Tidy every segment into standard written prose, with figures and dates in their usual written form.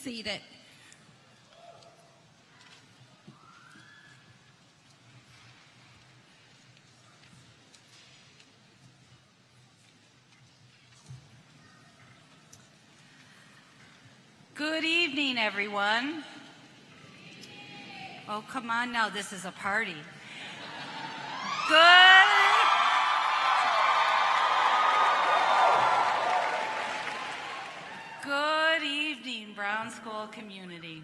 seated. Good evening, everyone. Oh, come on now, this is a party. Good evening, Brown School community.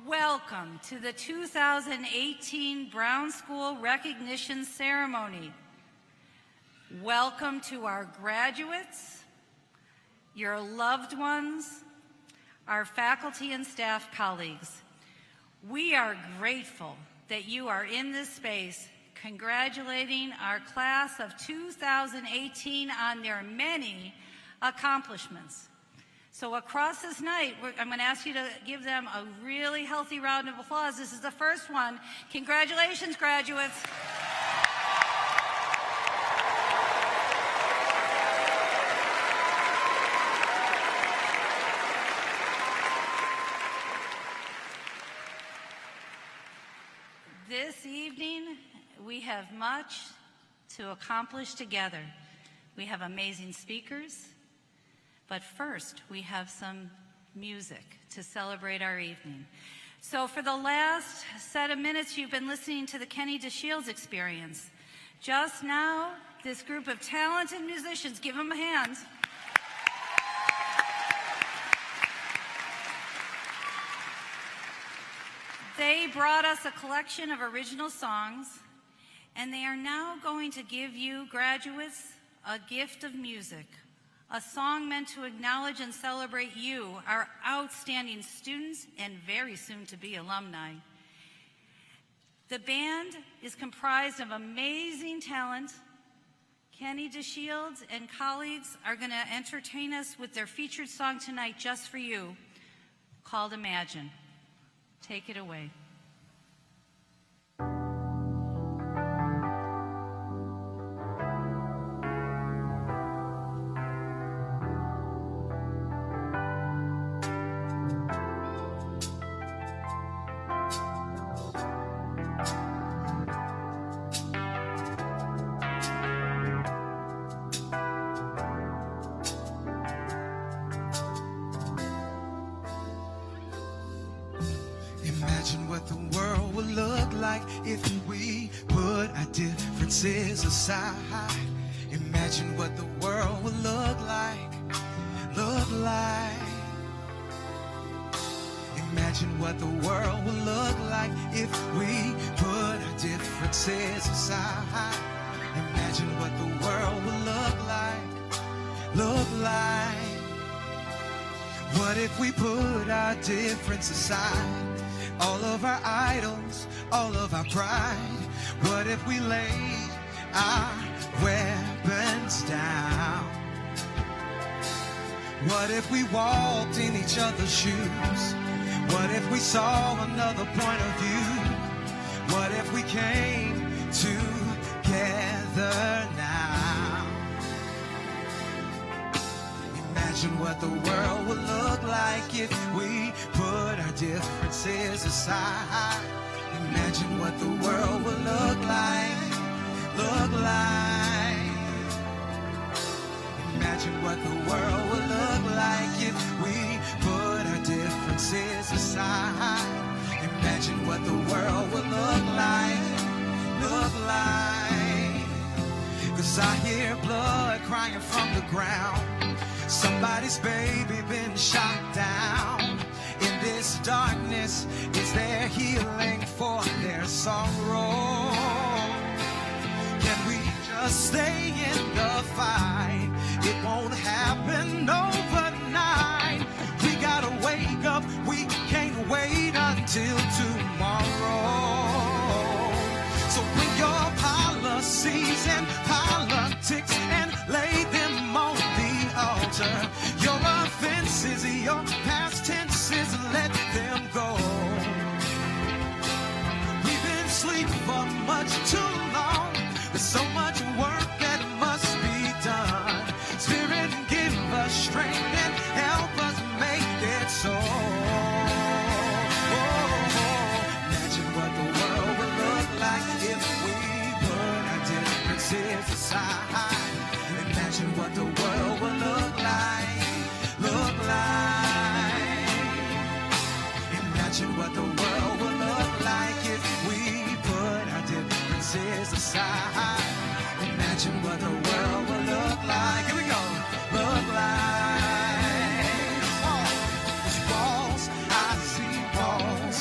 Welcome to the 2018 Brown School Recognition Ceremony. Welcome to our graduates, your loved ones, our faculty and staff colleagues. We are grateful that you are in this space congratulating our class of 2018 on their many accomplishments. So across this night, I'm going to ask you to give them a really healthy round of applause. This is the first one. Congratulations, graduates. This evening, we have much to accomplish together. We have amazing speakers, but first we have some music to celebrate our evening. So for the last set of minutes, you've been listening to the Kenny DeShields Experience. Just now, this group of talented musicians, give them a hand. They brought us a collection of original songs, and they are now going to give you, graduates, a gift of music, a song meant to acknowledge and celebrate you, our outstanding students and very soon-to-be alumni. The band is comprised of amazing talent. Kenny DeShields and colleagues are going to entertain us with their featured song tonight just for you, called Imagine. Take it away. Imagine what the world would look like if we put our differences aside. Imagine what the world would look like. Imagine what the world would look like if we put our differences aside. Imagine what the world would look like. What if we put our difference aside? All of our idols, all of our pride. What if we laid our weapons down? What if we walked in each other's shoes? What if we saw another point of view? What if we came together now? Imagine what the world would look like if we put our differences aside. Imagine what the world would look like. Imagine what the world would look like if we put our differences aside. Imagine what the world would look like. 'Cause I hear blood crying from the ground. Somebody's baby been shot down. In this darkness, is there healing for their sorrow? Can we just stay in the fight? It won't happen overnight. We gotta wake up, we can't wait until tomorrow. So bring your policies and politics and lay them on the altar. Your offenses, your past tenses, let them go. We've been sleeping for much too long. There's so much work that must be done. Spirit strength and help us make it so. Imagine what the world would look like if we put our differences aside. Imagine what the world would look like, look like. Imagine what the world would look like if we put our differences aside. Imagine what the world will look like. Here we go. Look like walls. I see walls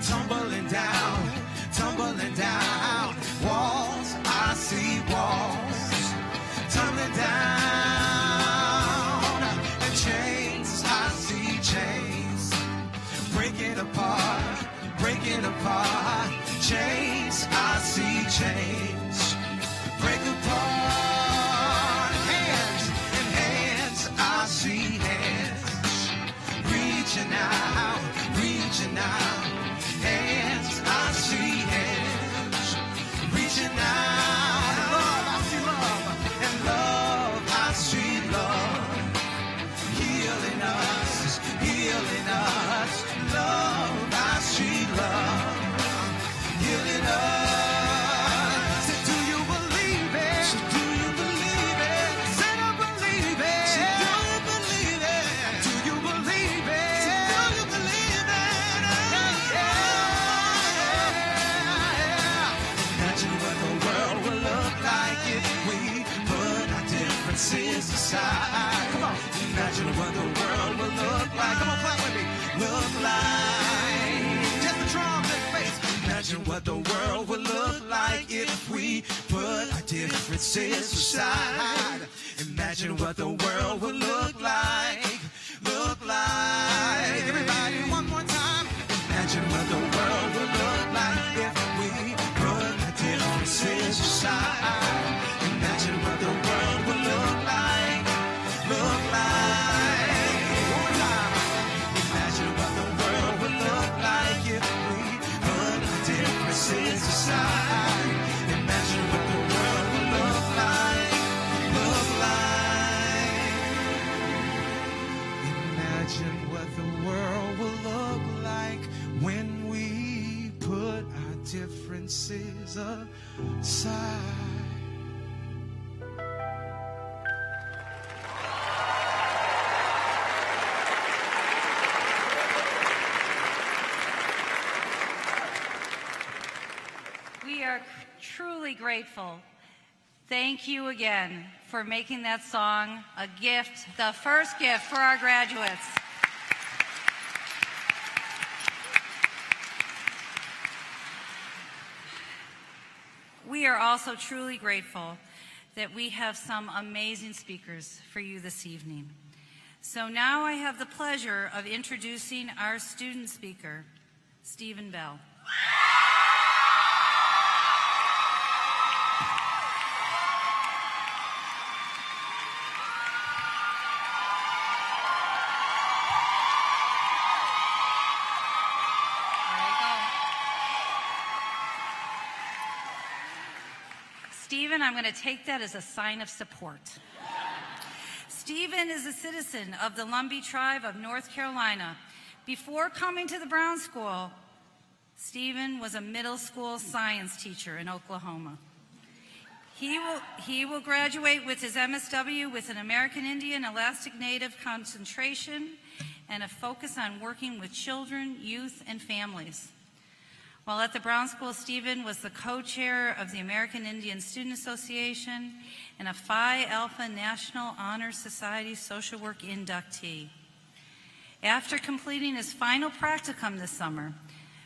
tumbling down, tumbling down. Walls. I see walls tumbling down. And chains. I see chains breaking apart, breaking apart. Chains. I see chains break apart. Hands and hands, I see hands reaching out, reaching out. Hands, I see hands reaching out. Love, I see love, and love, I see love healing us, healing us. Love, I see love healing us. Aside. Come on, imagine what the world will look like. Come on, clap with me. Look like just the drums and bass. Imagine what the world will look like if we put our differences aside. Imagine what the world will look like. Look like. Everybody, one more time. Imagine what the world will look like if we put our differences aside. Imagine what the world will look like. Look like. One time. Imagine what the world would look like if we put our differences aside. Imagine what the world would look like. Look like. Imagine what the world will look like when we put our differences aside. We are truly grateful. Thank you again for making that song a gift, the first gift for our graduates. We are also truly grateful that we have some amazing speakers for you this evening. So now I have the pleasure of introducing our student speaker, Stephen Bell. Stephen, I'm going to take that as a sign of support. Stephen is a citizen of the Lumbee tribe of North Carolina. Before coming to the Brown School, Stephen was a middle school science teacher in Oklahoma. He will graduate with his MSW with an American Indian Elastic Native concentration and a focus on working with children, youth, and families. While at the Brown School, Stephen was the co-chair of the American Indian Student Association and a Phi Alpha National Honor Society social work inductee. After completing his final practicum this summer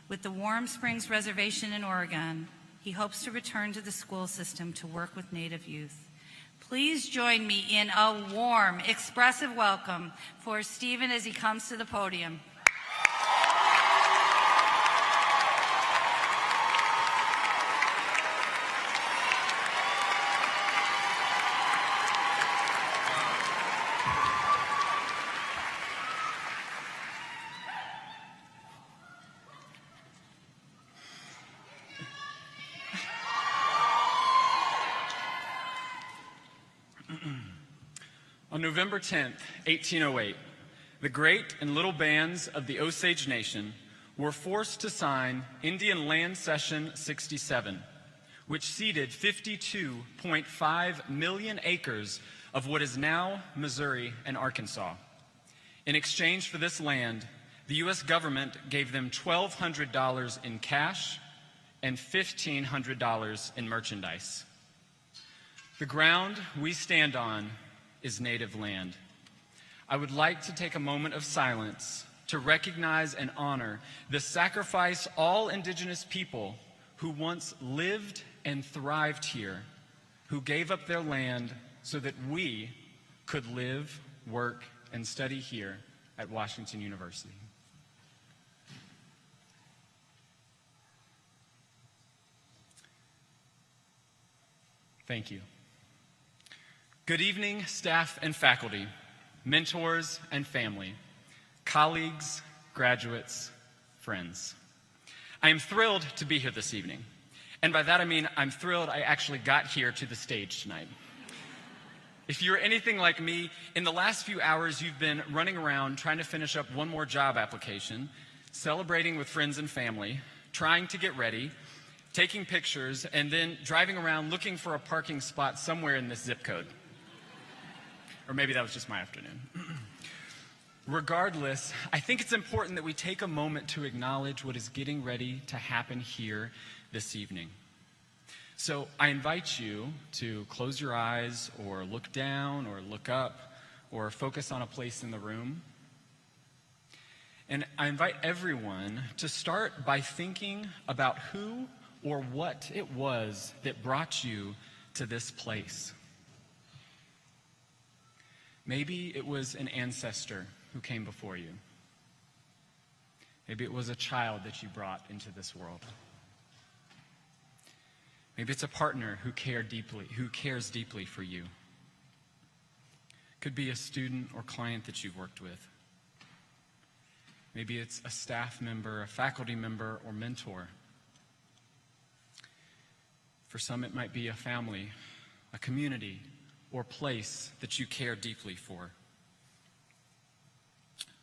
with the Warm Springs Reservation in Oregon, he hopes to return to the school system to work with Native youth. Please join me in a warm, expressive welcome for Stephen as he comes to the podium. On November 10th, 1808, the great and little bands of the Osage Nation were forced to sign Indian Land Cession 67, which ceded 52.5 million acres of what is now Missouri and Arkansas. In exchange for this land, the U.S. government gave them $1,200 in cash and $1,500 in merchandise. The ground we stand on is native land. I would like to take a moment of silence to recognize and honor the sacrifice all indigenous people who once lived and thrived here, who gave up their land so that we could live, work, and study here at Washington University. Thank you. Good evening, staff and faculty, mentors and family, colleagues, graduates, friends. I am thrilled to be here this evening. And by that I mean I'm thrilled I actually got here to the stage tonight. If you're anything like me, in the last few hours you've been running around trying to finish up one more job application, celebrating with friends and family, trying to get ready, taking pictures, and then driving around looking for a parking spot somewhere in this zip code. Or maybe that was just my afternoon. Regardless, I think it's important that we take a moment to acknowledge what is getting ready to happen here this evening. So I invite you to close your eyes or look down or look up or focus on a place in the room. And I invite everyone to start by thinking about who or what it was that brought you to this place. Maybe it was an ancestor who came before you. Maybe it was a child that you brought into this world. Maybe it's a partner who cares deeply for you. Could be a student or client that you've worked with. Maybe it's a staff member, a faculty member, or mentor. For some, it might be a family, a community, or place that you care deeply for.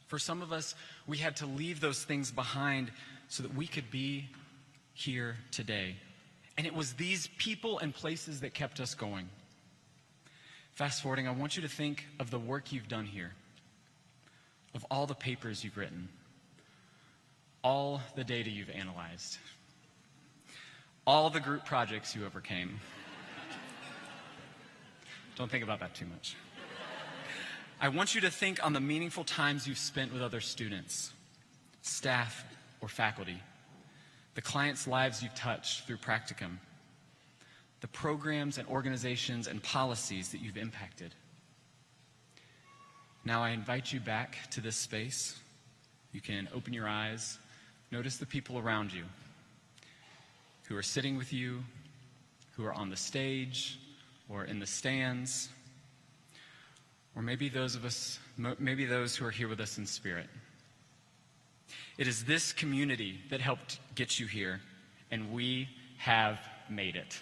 For some of us, we had to leave those things behind so that we could be here today. And it was these people and places that kept us going. Fast forwarding, I want you to think of the work you've done here, of all the papers you've written, all the data you've analyzed, all the group projects you overcame. Don't think about that too much. I want you to think on the meaningful times you've spent with other students, staff, or faculty, the clients' lives you've touched through practicum, the programs and organizations and policies that you've impacted. Now I invite you back to this space. You can open your eyes, notice the people around you who are sitting with you, who are on the stage or in the stands, or maybe those who are here with us in spirit. It is this community that helped get you here, and we have made it.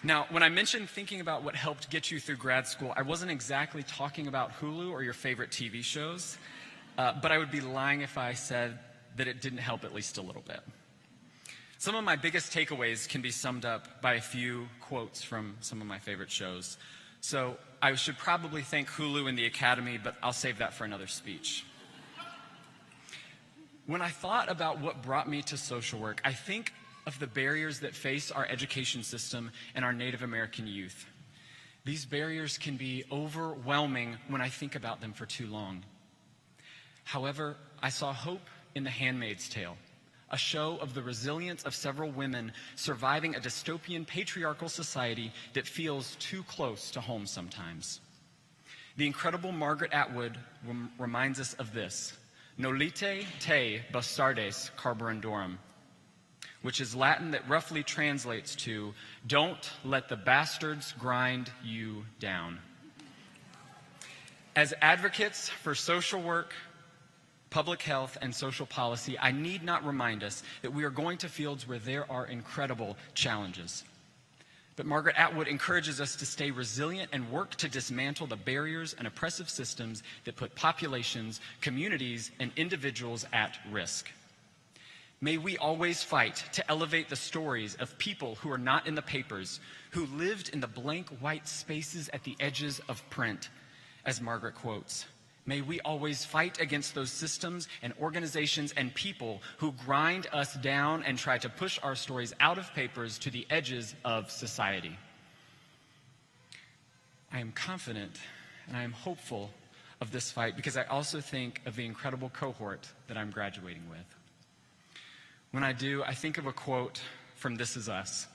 Now, when I mentioned thinking about what helped get you through grad school, I wasn't exactly talking about Hulu or your favorite TV shows, but I would be lying if I said that it didn't help at least a little bit. Some of my biggest takeaways can be summed up by a few quotes from some of my favorite shows. So I should probably thank Hulu and the Academy, but I'll save that for another speech. When I thought about what brought me to social work, I think of the barriers that face our education system and our Native American youth. These barriers can be overwhelming when I think about them for too long. However, I saw hope in The Handmaid's Tale, a show of the resilience of several women surviving a dystopian patriarchal society that feels too close to home sometimes. The incredible Margaret Atwood reminds us of this: Nolite te bastardes carborundorum, which is Latin that roughly translates to, "Don't let the bastards grind you down." As advocates for social work, public health, and social policy, I need not remind us that we are going to fields where there are incredible challenges. But Margaret Atwood encourages us to stay resilient and work to dismantle the barriers and oppressive systems that put populations, communities, and individuals at risk. May we always fight to elevate the stories of people who are not in the papers, who lived in the blank white spaces at the edges of print, as Margaret quotes. May we always fight against those systems and organizations and people who grind us down and try to push our stories out of papers to the edges of society. I am confident and I am hopeful of this fight because I also think of the incredible cohort that I'm graduating with. When I do, I think of a quote from This Is Us,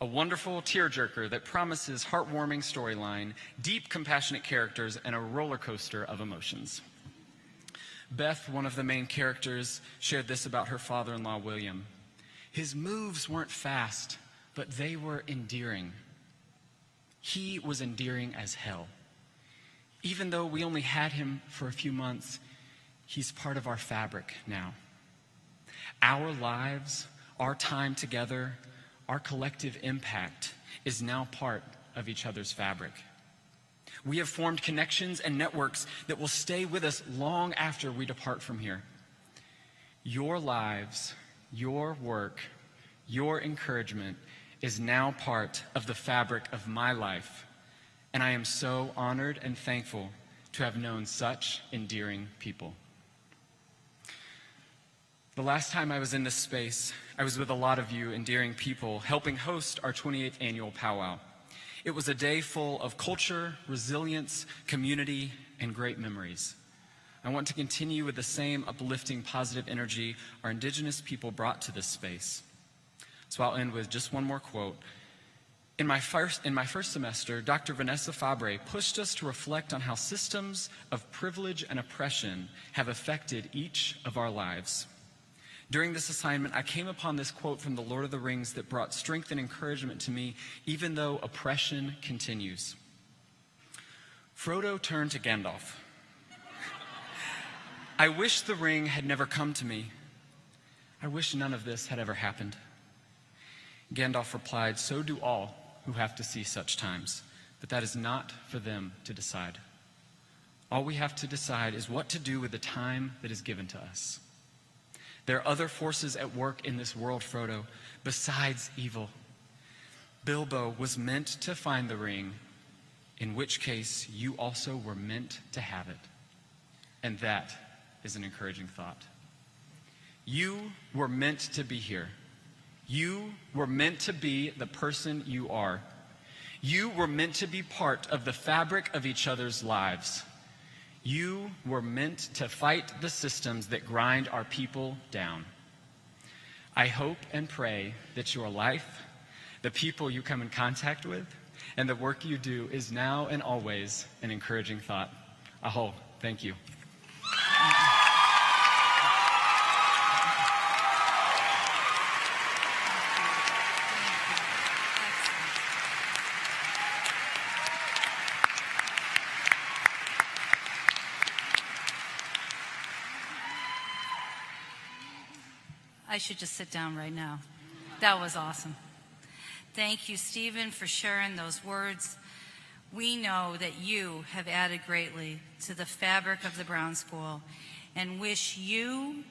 a wonderful tearjerker that promises heartwarming storyline, deep compassionate characters, and a roller coaster of emotions. Beth, one of the main characters, shared this about her father-in-law, William. His moves weren't fast, but they were endearing. He was endearing as hell. Even though we only had him for a few months, he's part of our fabric now. Our lives, our time together, our collective impact is now part of each other's fabric. We have formed connections and networks that will stay with us long after we depart from here. Your lives, your work, your encouragement is now part of the fabric of my life, and I am so honored and thankful to have known such endearing people. The last time I was in this space, I was with a lot of you endearing people helping host our 28th annual powwow. It was a day full of culture, resilience, community, and great memories. I want to continue with the same uplifting, positive energy our Indigenous people brought to this space. So I'll end with just one more quote. In my first semester, Dr. Vanessa Fabre pushed us to reflect on how systems of privilege and oppression have affected each of our lives. During this assignment, I came upon this quote from The Lord of the Rings that brought strength and encouragement to me, even though oppression continues. Frodo turned to Gandalf. I wish the ring had never come to me. I wish none of this had ever happened. Gandalf replied, so do all who have to see such times, but that is not for them to decide. All we have to decide is what to do with the time that is given to us. There are other forces at work in this world, Frodo, besides evil. Bilbo was meant to find the ring, in which case you also were meant to have it. And that is an encouraging thought. You were meant to be here. You were meant to be the person you are. You were meant to be part of the fabric of each other's lives. You were meant to fight the systems that grind our people down. I hope and pray that your life, the people you come in contact with, and the work you do is now and always an encouraging thought. Aho, thank you. I should just sit down right now. That was awesome. Thank you, Stephen, for sharing those words. We know that you have added greatly to the fabric of the Brown School and wish you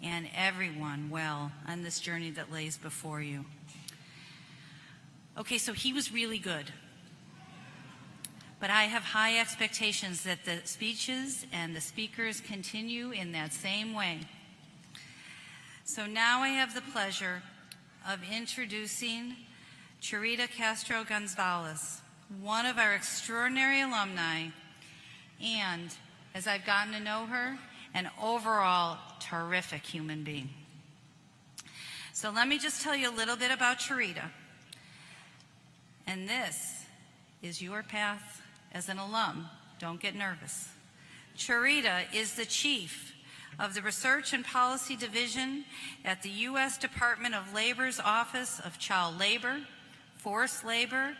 and everyone well on this journey that lays before you. Okay, so he was really good. But I have high expectations that the speeches and the speakers continue in that same way. So now I have the pleasure of introducing Charita Castro-Gonzalez, one of our extraordinary alumni, and, as I've gotten to know her, an overall terrific human being. So let me just tell you a little bit about Charita. And this is your path as an alum. Don't get nervous. Charita is the chief of the Research and Policy Division at the U.S. Department of Labor's Office of Child Labor, Forced Labor,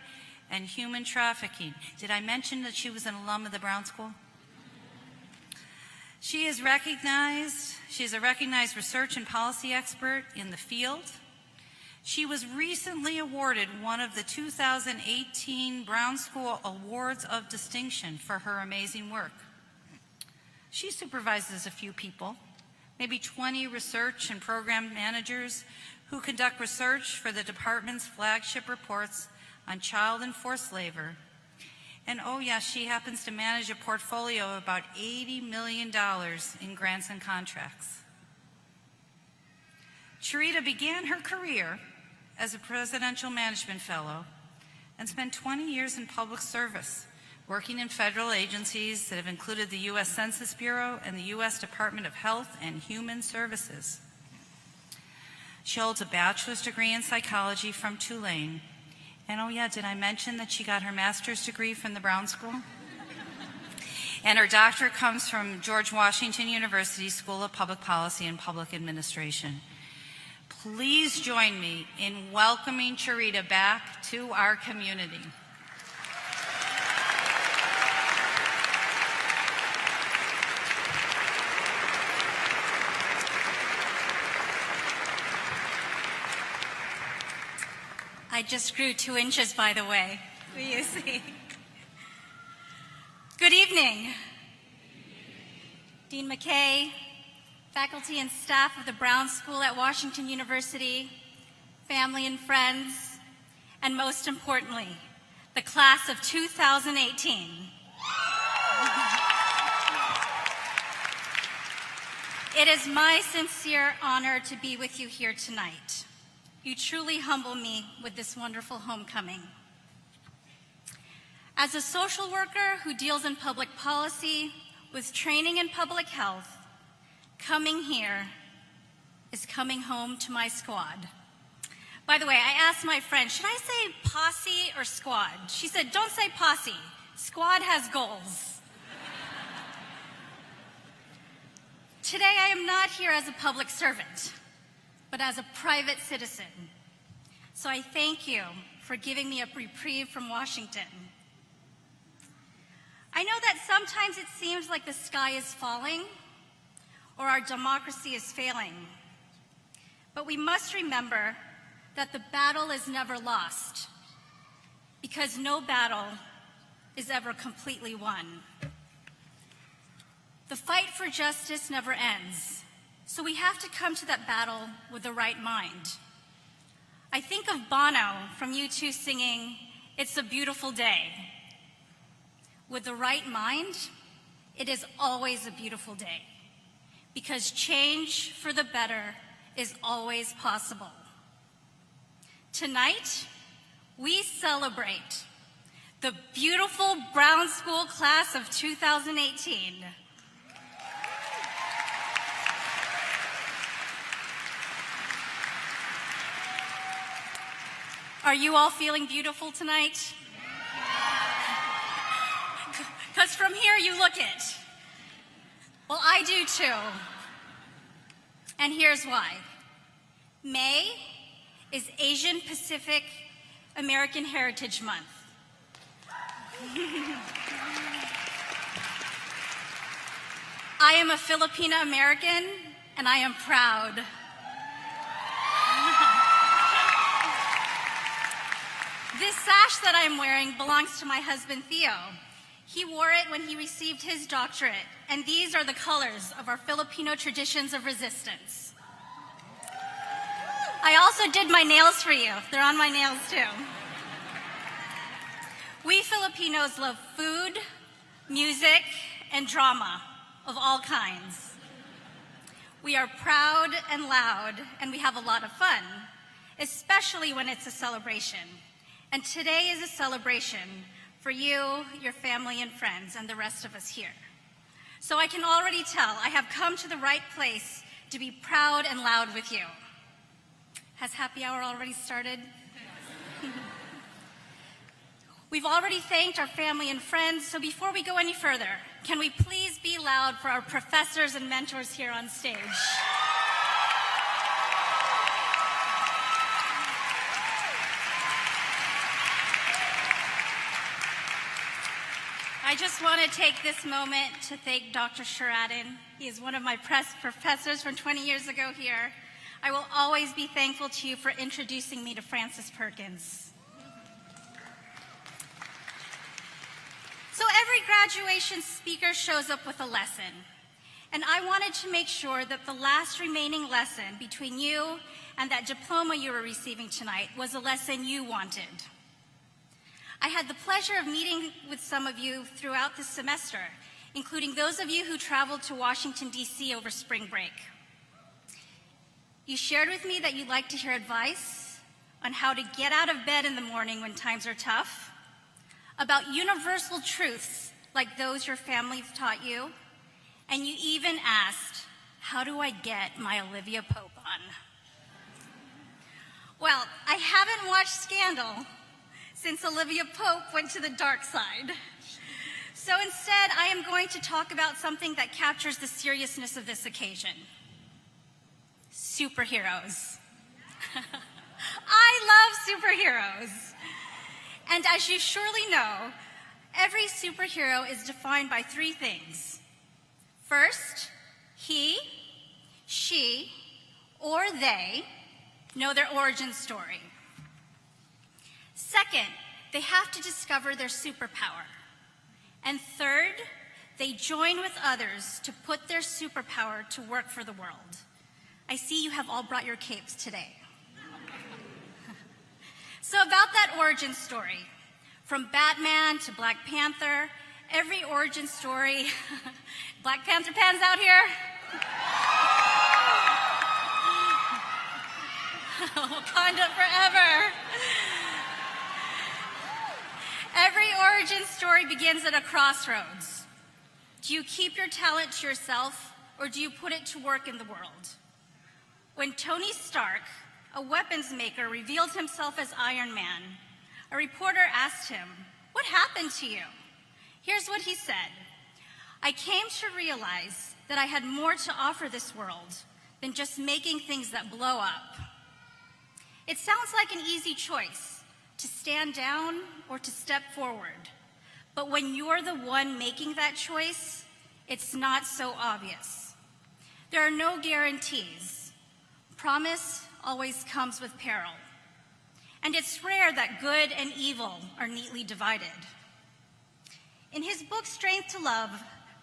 and Human Trafficking. Did I mention that she was an alum of the Brown School? She is a recognized research and policy expert in the field. She was recently awarded one of the 2018 Brown School Awards of Distinction for her amazing work. She supervises a few people, maybe 20 research and program managers who conduct research for the department's flagship reports on child and forced labor. And oh yes, she happens to manage a portfolio of about $80 million in grants and contracts. Charita began her career as a presidential management fellow and spent 20 years in public service, working in federal agencies that have included the U.S. Census Bureau and the U.S. Department of Health and Human Services. She holds a bachelor's degree in psychology from Tulane. And oh yeah, did I mention that she got her master's degree from the Brown School? And her doctorate comes from George Washington University School of Public Policy and Public Administration. Please join me in welcoming Charita back to our community. I just grew 2 inches, by the way. You see. Good evening. Dean McKay, faculty and staff of the Brown School at Washington University, family and friends, and most importantly, the class of 2018. It is my sincere honor to be with you here tonight. You truly humble me with this wonderful homecoming. As a social worker who deals in public policy with training in public health, coming here is coming home to my squad. By the way, I asked my friend, should I say posse or squad? She said, don't say posse. Squad has goals. Today, I am not here as a public servant, but as a private citizen. So I thank you for giving me a reprieve from Washington. I know that sometimes it seems like the sky is falling or our democracy is failing. But we must remember that the battle is never lost, because no battle is ever completely won. The fight for justice never ends, so we have to come to that battle with the right mind. I think of Bono from U2 singing, "It's a Beautiful Day." With the right mind, it is always a beautiful day, because change for the better is always possible. Tonight, we celebrate the beautiful Brown School class of 2018. Are you all feeling beautiful tonight? Because from here you look it. Well, I do too. And here's why. May is Asian Pacific American Heritage Month. I am a Filipino American, and I am proud. This sash that I'm wearing belongs to my husband, Theo. He wore it when he received his doctorate, and these are the colors of our Filipino traditions of resistance. I also did my nails for you. They're on my nails too. We Filipinos love food, music, and drama of all kinds. We are proud and loud, and we have a lot of fun, especially when it's a celebration. And today is a celebration for you, your family and friends, and the rest of us here. So I can already tell I have come to the right place to be proud and loud with you. Has happy hour already started? We've already thanked our family and friends, so before we go any further, can we please be loud for our professors and mentors here on stage? I I just want to take this moment to thank Dr. Sheridan. He is one of my professors from 20 years ago here. I will always be thankful to you for introducing me to Frances Perkins. So every graduation speaker shows up with a lesson, and I wanted to make sure that the last remaining lesson between you and that diploma you were receiving tonight was a lesson you wanted. I had the pleasure of meeting with some of you throughout this semester, including those of you who traveled to Washington, D.C. over spring break. You shared with me that you'd like to hear advice on how to get out of bed in the morning when times are tough, about universal truths like those your family taught you, and you even asked, how do I get my Olivia Pope on? Well, I haven't watched Scandal since Olivia Pope went to the dark side. So instead, I am going to talk about something that captures the seriousness of this occasion. Superheroes. I love superheroes. And as you surely know, every superhero is defined by three things. First, he, she, or they know their origin story. Second, they have to discover their superpower. And third, they join with others to put their superpower to work for the world. I see you have all brought your capes today. So about that origin story, from Batman to Black Panther, every origin story, Black Panther fans out here? Wakanda forever. Every origin story begins at a crossroads. Do you keep your talent to yourself, or do you put it to work in the world? When Tony Stark, a weapons maker, revealed himself as Iron Man, a reporter asked him, "What happened to you?" Here's what he said: "I came to realize that I had more to offer this world than just making things that blow up." It sounds like an easy choice, to stand down or to step forward. But when you're the one making that choice, it's not so obvious. There are no guarantees. Promise always comes with peril. And it's rare that good and evil are neatly divided. In his book, Strength to Love,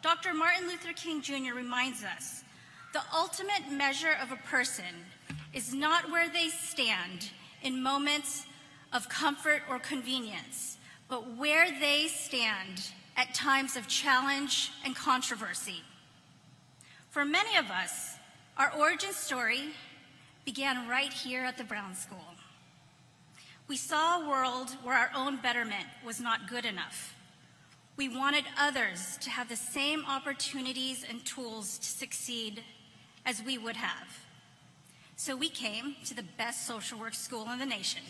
Dr. Martin Luther King Jr. reminds us, the ultimate measure of a person is not where they stand in moments of comfort or convenience, but where they stand at times of challenge and controversy. For many of us, our origin story began right here at the Brown School. We saw a world where our own betterment was not good enough. We wanted others to have the same opportunities and tools to succeed as we would have. So we came to the best social work school in the nation.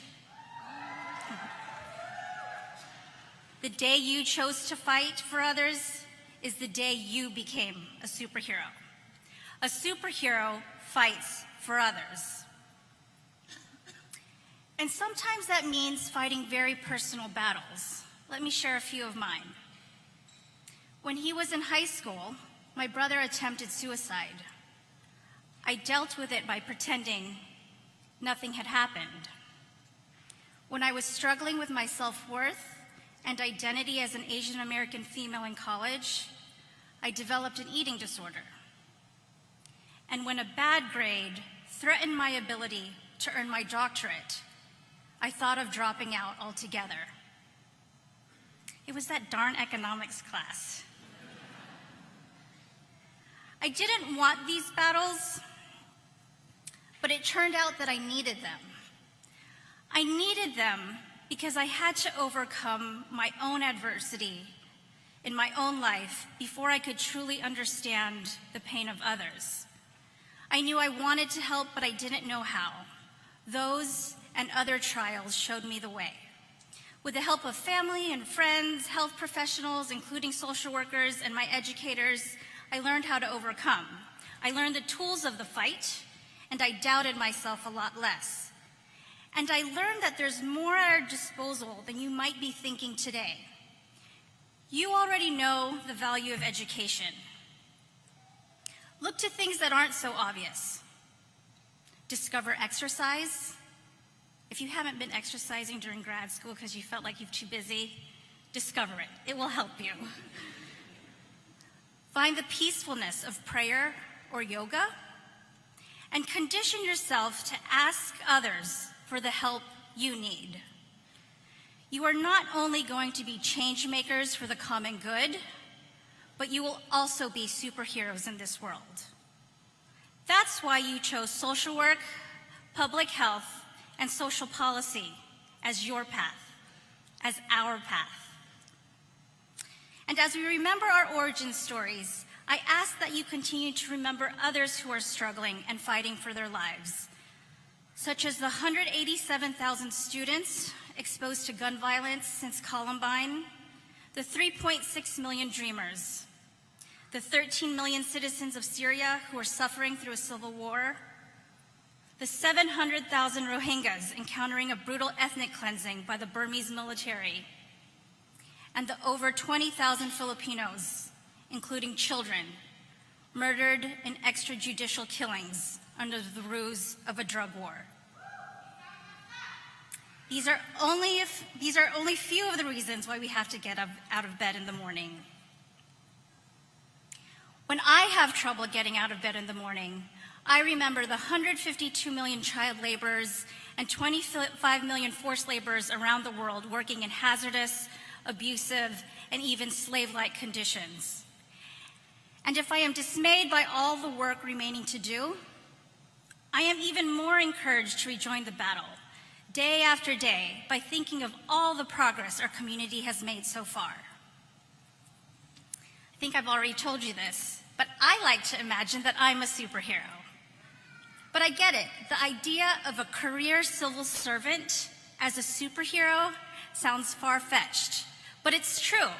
The day you chose to fight for others is the day you became a superhero. A superhero fights for others. And sometimes that means fighting very personal battles. Let me share a few of mine. When he was in high school, my brother attempted suicide. I dealt with it by pretending nothing had happened. When I was struggling with my self-worth and identity as an Asian American female in college, I developed an eating disorder. And when a bad grade threatened my ability to earn my doctorate, I thought of dropping out altogether. It was that darn economics class. I didn't want these battles, but it turned out that I needed them. I needed them because I had to overcome my own adversity in my own life before I could truly understand the pain of others. I knew I wanted to help, but I didn't know how. Those and other trials showed me the way. With the help of family and friends, health professionals, including social workers and my educators, I learned how to overcome. I learned the tools of the fight, and I doubted myself a lot less. And I learned that there's more at our disposal than you might be thinking today. You already know the value of education. Look to things that aren't so obvious. Discover exercise. If you haven't been exercising during grad school because you felt like you're too busy, discover it. It will help you. Find the peacefulness of prayer or yoga, and condition yourself to ask others for the help you need. You are not only going to be change makers for the common good, but you will also be superheroes in this world. That's why you chose social work, public health, and social policy as your path, as our path. And as we remember our origin stories, I ask that you continue to remember others who are struggling and fighting for their lives, such as the 187,000 students exposed to gun violence since Columbine, the 3.6 million dreamers, the 13 million citizens of Syria who are suffering through a civil war, the 700,000 Rohingyas encountering a brutal ethnic cleansing by the Burmese military, and the over 20,000 Filipinos, including children, murdered in extrajudicial killings under the ruse of a drug war. These are only few of the reasons why we have to get out of bed in the morning. When I have trouble getting out of bed in the morning, I remember the 152 million child laborers and 25 million forced laborers around the world working in hazardous, abusive, and even slave-like conditions. And if I am dismayed by all the work remaining to do, I am even more encouraged to rejoin the battle, day after day, by thinking of all the progress our community has made so far. I think I've already told you this, but I like to imagine that I'm a superhero. But I get it. The idea of a career civil servant as a superhero sounds far-fetched, but it's true.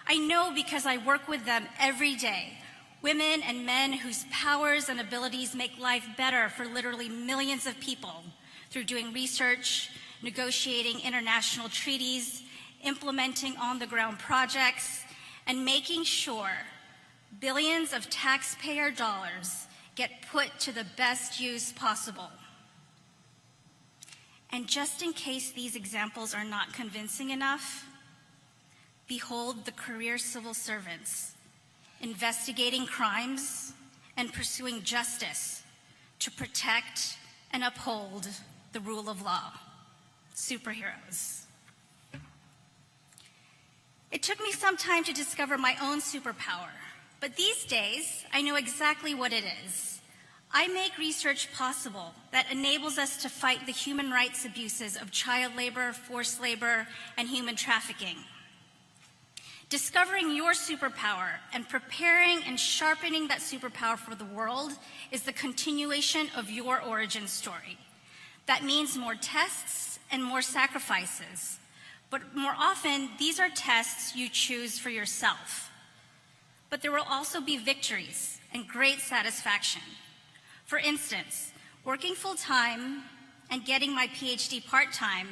I know because I work with them every day, women and men whose powers and abilities make life better for literally millions of people through doing research, negotiating international treaties, implementing on-the-ground projects, and making sure billions of taxpayer dollars get put to the best use possible. And just in case these examples are not convincing enough, behold the career civil servants investigating crimes and pursuing justice to protect and uphold the rule of law. Superheroes. It took me some time to discover my own superpower, but these days I know exactly what it is. I make research possible that enables us to fight the human rights abuses of child labor, forced labor, and human trafficking. Discovering your superpower and preparing and sharpening that superpower for the world is the continuation of your origin story. That means more tests and more sacrifices, but more often, these are tests you choose for yourself. But there will also be victories and great satisfaction. For instance, working full-time and getting my PhD part-time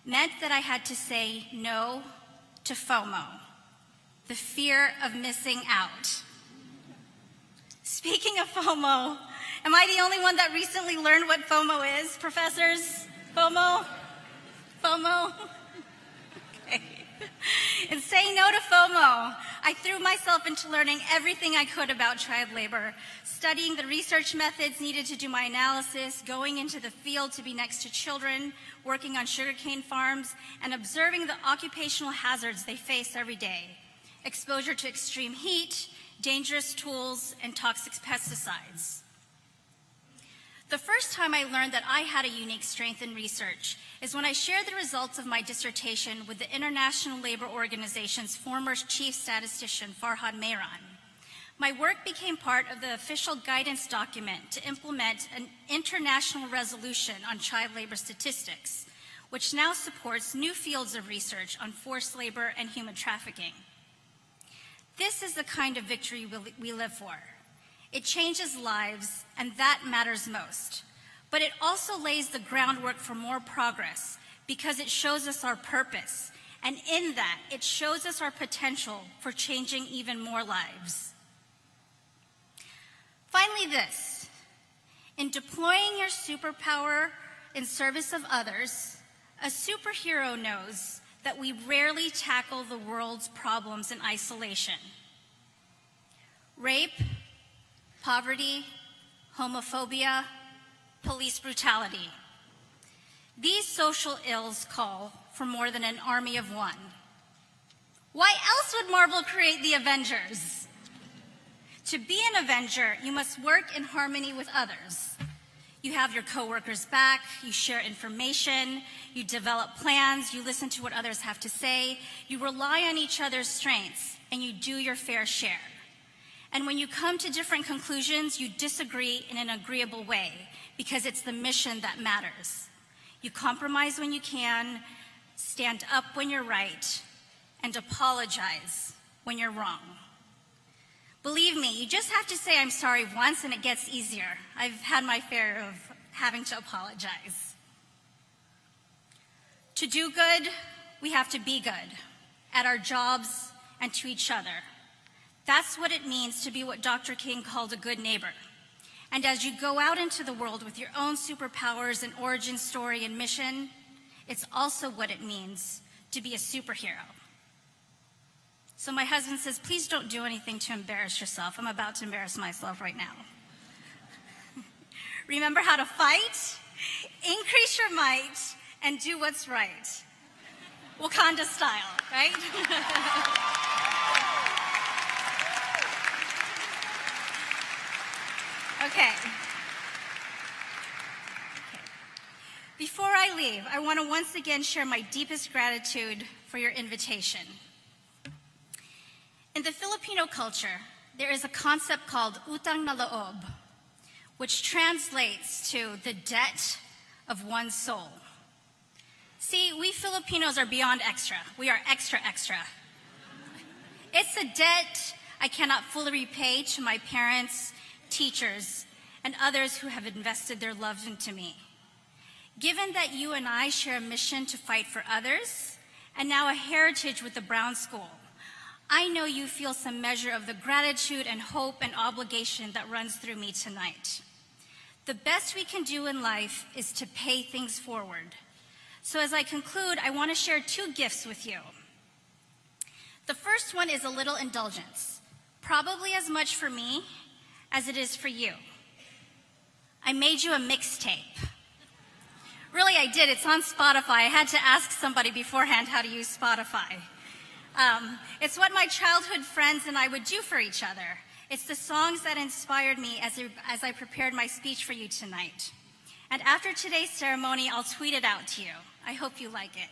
meant that I had to say no to FOMO, the fear of missing out. Speaking of FOMO, am I the only one that recently learned what FOMO is, professors? FOMO? FOMO? Okay. In saying no to FOMO, I threw myself into learning everything I could about child labor, studying the research methods needed to do my analysis, going into the field to be next to children, working on sugarcane farms, and observing the occupational hazards they face every day. Exposure to extreme heat, dangerous tools, and toxic pesticides. The first time I learned that I had a unique strength in research is when I shared the results of my dissertation with the International Labor Organization's former chief statistician, Farhad Mehran. My work became part of the official guidance document to implement an international resolution on child labor statistics, which now supports new fields of research on forced labor and human trafficking. This is the kind of victory we live for. It changes lives, and that matters most. But it also lays the groundwork for more progress because it shows us our purpose And in that, it shows us our potential for changing even more lives. Finally, this. In deploying your superpower in service of others, a superhero knows that we rarely tackle the world's problems in isolation. Rape, poverty, homophobia, police brutality. These social ills call for more than an army of one. Why else would Marvel create the Avengers? To be an Avenger, you must work in harmony with others. You have your coworkers' back, you share information, you develop plans, you listen to what others have to say, you rely on each other's strengths, and you do your fair share. And when you come to different conclusions, you disagree in an agreeable way, because it's the mission that matters. You compromise when you can, stand up when you're right, and apologize when you're wrong. Believe me, you just have to say I'm sorry once and it gets easier. I've had my fair of having to apologize. To do good, we have to be good at our jobs and to each other. That's what it means to be what Dr. King called a good neighbor. And as you go out into the world with your own superpowers and origin story and mission, it's also what it means to be a superhero. So my husband says, please don't do anything to embarrass yourself. I'm about to embarrass myself right now. Remember how to fight, increase your might, and do what's right. Wakanda style, right? Okay. Before I leave, I want to once again share my deepest gratitude for your invitation. In the Filipino culture, there is a concept called utang na loob, which translates to the debt of one's soul. See, we Filipinos are beyond extra. We are extra, extra. It's a debt I cannot fully repay to my parents, teachers, and others who have invested their love into me. Given that you and I share a mission to fight for others, and now a heritage with the Brown School, I know you feel some measure of the gratitude and hope and obligation that runs through me tonight. The best we can do in life is to pay things forward. So as I conclude, I want to share two gifts with you. The first one is a little indulgence, probably as much for me as it is for you. I made you a mixtape. Really, I did. It's on Spotify. I had to ask somebody beforehand how to use Spotify. It's what my childhood friends and I would do for each other. It's the songs that inspired me as I prepared my speech for you tonight. And after today's ceremony, I'll tweet it out to you. I hope you like it.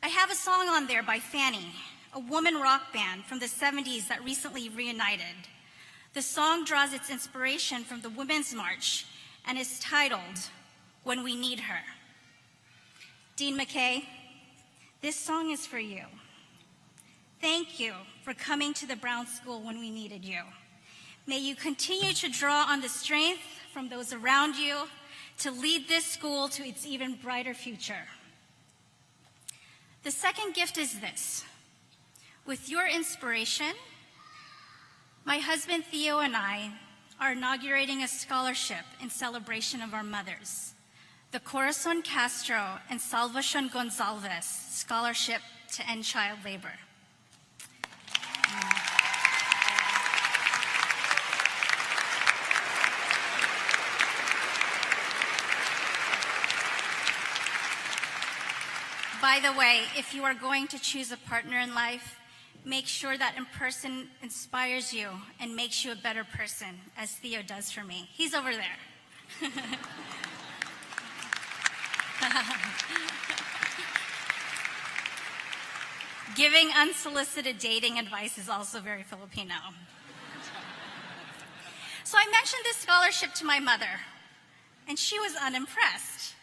I have a song on there by Fanny, a woman rock band from the 70s that recently reunited. The song draws its inspiration from the Women's March and is titled, When We Need Her. Dean McKay, this song is for you. Thank you for coming to the Brown School when we needed you. May you continue to draw on the strength from those around you to lead this school to its even brighter future. The second gift is this. With your inspiration, my husband Theo and I are inaugurating a scholarship in celebration of our mothers, the Corazon Castro and Salvacion Gonzalez Scholarship to End Child Labor. By the way, if you are going to choose a partner in life, make sure that person inspires you and makes you a better person, as Theo does for me. He's over there. Giving unsolicited dating advice is also very Filipino. So I mentioned this scholarship to my mother, and she was unimpressed.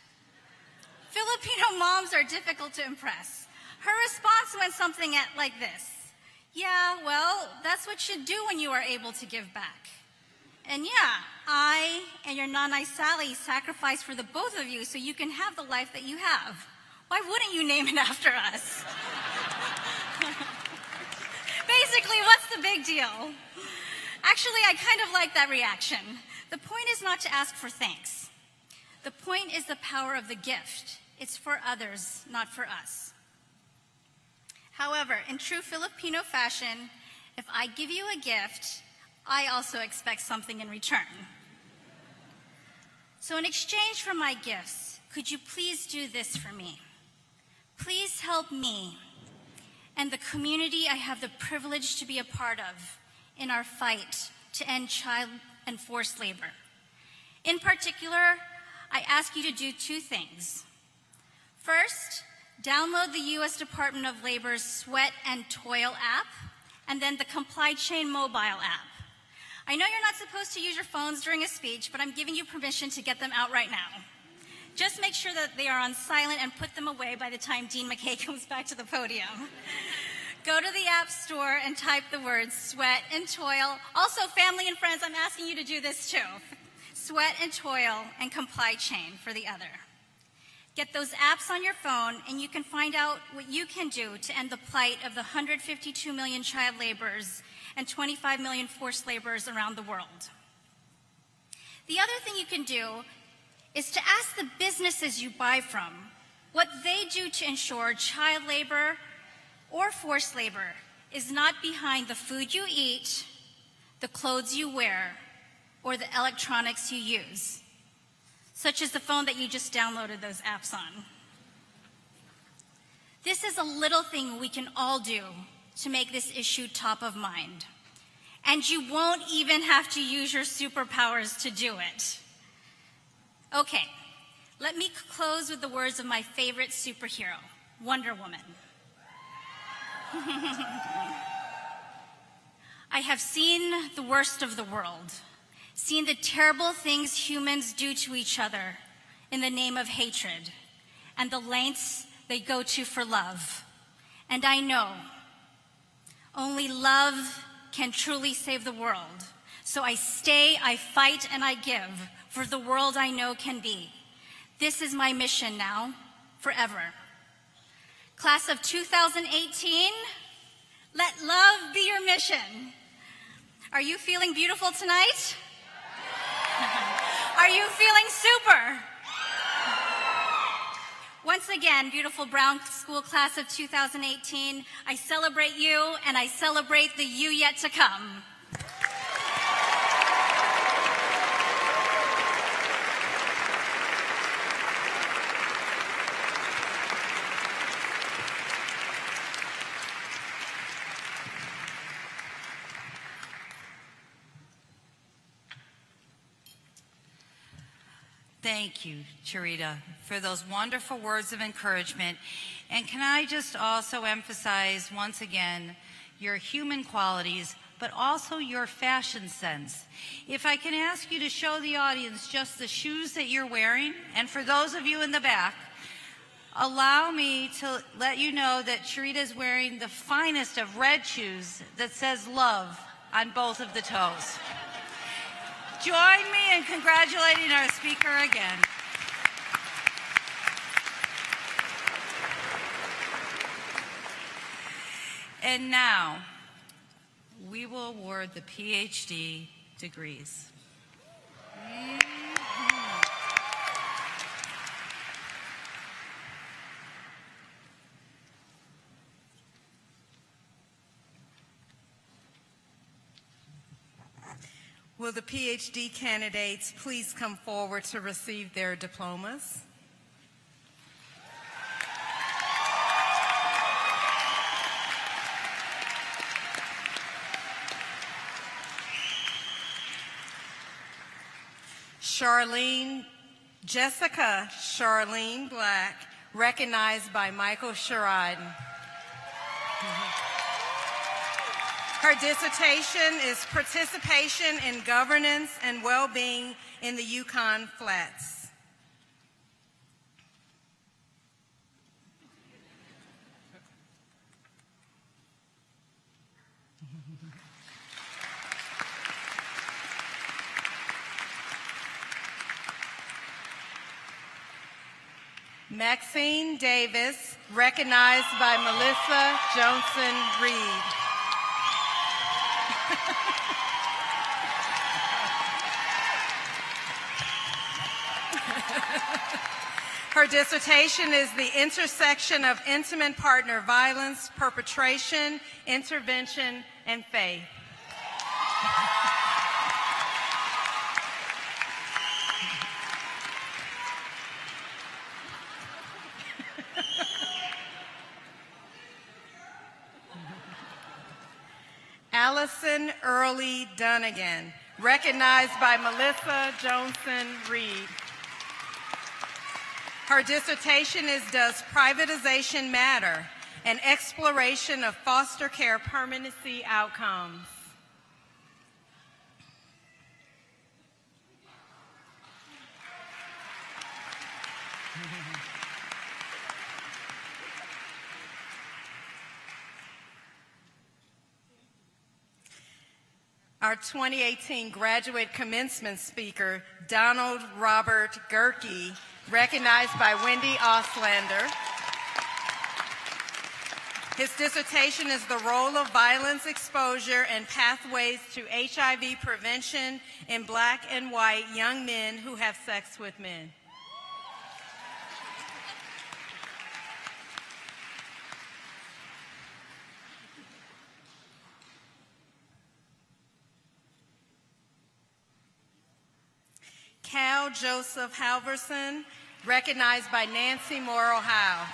Filipino moms are difficult to impress. Her response went something like this. Yeah, well, that's what you do when you are able to give back. And yeah, I and your Nanay Sally sacrificed for the both of you so you can have the life that you have. Why wouldn't you name it after us? Basically, what's the big deal? Actually, I kind of like that reaction. The point is not to ask for thanks. The point is the power of the gift. It's for others, not for us. However, in true Filipino fashion, if I give you a gift, I also expect something in return. So in exchange for my gifts, could you please do this for me? Please help me and the community I have the privilege to be a part of in our fight to end child and forced labor. In particular, I ask you to do two things. First, download the U.S. Department of Labor's Sweat and Toil app, and then the Comply Chain mobile app. I know you're not supposed to use your phones during a speech, but I'm giving you permission to get them out right now. Just make sure that they are on silent and put them away by the time Dean McKay comes back to the podium. Go to the App Store and type the words Sweat and Toil. Also, family and friends, I'm asking you to do this too. Sweat and Toil and Comply Chain for the other. Get those apps on your phone and you can find out what you can do to end the plight of the 152 million child laborers and 25 million forced laborers around the world. The other thing you can do is to ask the businesses you buy from what they do to ensure child labor or forced labor is not behind the food you eat, the clothes you wear, or the electronics you use, such as the phone that you just downloaded those apps on. This is a little thing we can all do to make this issue top of mind. And you won't even have to use your superpowers to do it. Okay, let me close with the words of my favorite superhero, Wonder Woman. I have seen the worst of the world, seen the terrible things humans do to each other in the name of hatred, and the lengths they go to for love. And I know only love can truly save the world. So I stay, I fight, and I give for the world I know can be. This is my mission now, forever. Class of 2018, let love be your mission. Are you feeling beautiful tonight? Are you feeling super? Once again, beautiful Brown School class of 2018, I celebrate you and I celebrate the you yet to come. Thank you, Charita, for those wonderful words of encouragement. And can I just also emphasize once again your human qualities, but also your fashion sense. If I can ask you to show the audience just the shoes that you're wearing, and for those of you in the back, allow me to let you know that Charita is wearing the finest of red shoes that says love on both of the toes. Join me in congratulating our speaker again. And now, we will award the PhD degrees. Will the PhD candidates please come forward to receive their diplomas? Jessica Charlene Black, recognized by Michael Sherrod. Her dissertation is Participation in Governance and Well-Being in the Yukon Flats. Maxine Davis, recognized by Melissa Johnson-Reed. Her dissertation is the intersection of intimate partner violence, perpetration, intervention, and faith. Allison Early Dunnigan, recognized by Melissa Johnson-Reed. Her dissertation is Does Privatization Matter? An exploration of foster care permanency outcomes. Our 2018 graduate commencement speaker, Donald Robert Gerke, recognized by Wendy Auslander. His dissertation is The Role of Violence Exposure and Pathways to HIV Prevention in Black and White Young Men Who Have Sex with Men. Cal Joseph Halverson, recognized by Nancy Morrow Howe.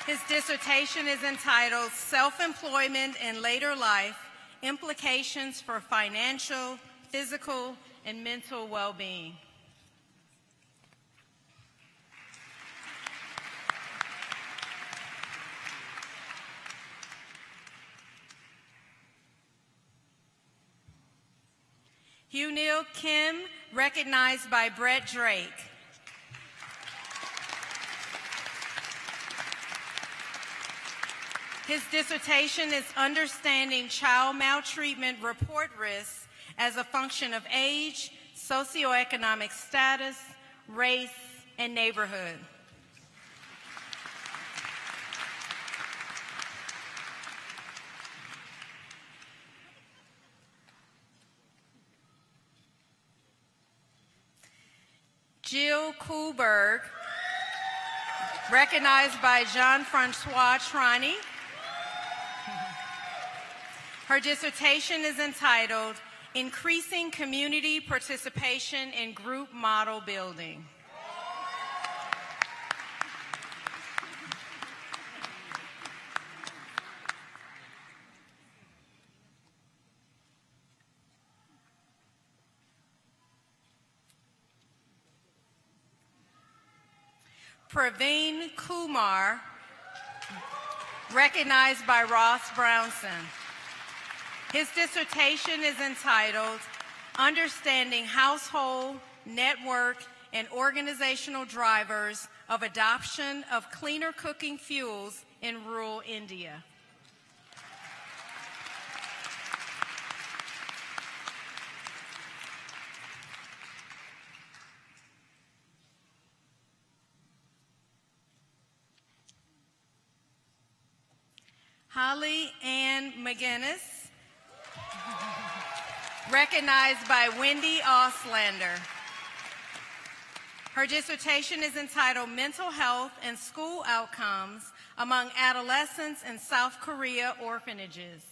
His dissertation is entitled Self-Employment in Later Life, Implications for Financial, Physical, and Mental Well-Being. Hugh Neal Kim, recognized by Brett Drake. His dissertation is Understanding Child Maltreatment Report Risks as a Function of Age, Socioeconomic Status, Race, and Neighborhood. Jill Kuhlberg, recognized by Jean-Francois Trani. Her dissertation is entitled Increasing Community Participation in Group Model Building. Praveen Kumar, recognized by Ross Brownson. His dissertation is entitled Understanding Household, Network, and Organizational Drivers of Adoption of Cleaner Cooking Fuels in Rural India. Holly Ann McGinnis, recognized by Wendy Auslander. Her dissertation is entitled Mental Health and School Outcomes Among Adolescents in South Korea Orphanages.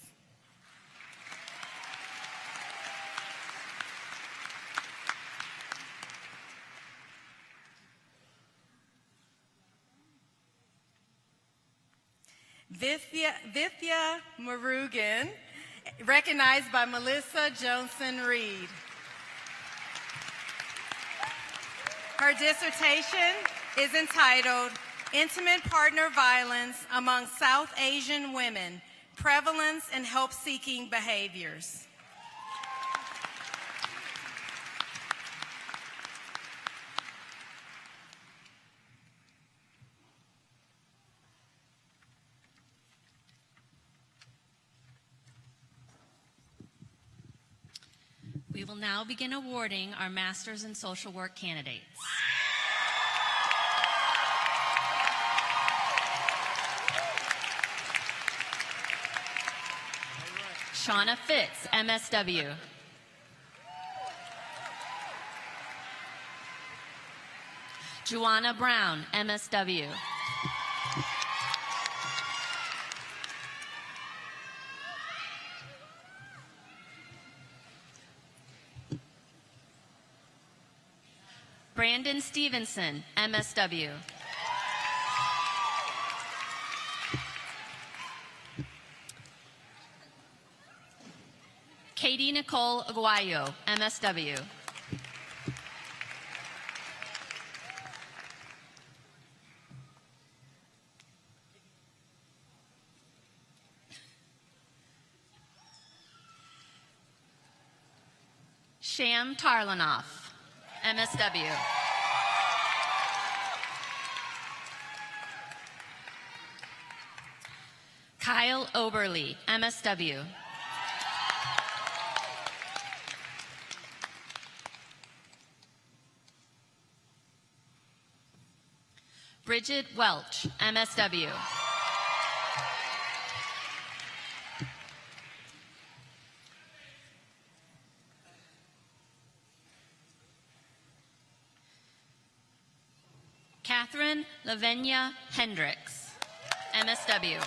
Vithya Murugan, recognized by Melissa Johnson-Reed. Her dissertation is entitled Intimate Partner Violence Among South Asian Women, Prevalence and Help-Seeking Behaviors. We will now begin awarding our Masters in Social Work candidates. Shauna Fitz, MSW. Juana Brown, MSW. Brandon Stevenson, MSW. Katie Nicole Aguayo, MSW. Sham Tarlanoff, MSW. Kyle Oberly, MSW. Bridget Welch, MSW. Catherine Lavenia Hendricks, MSW.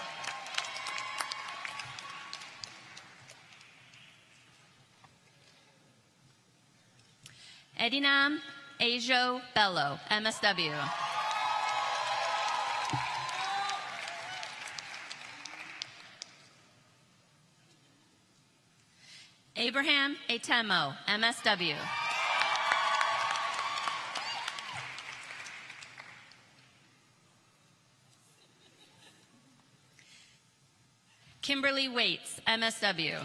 Edinam Ajo Bello, MSW. Abraham Atemo, MSW. Kimberly Waits, MSW.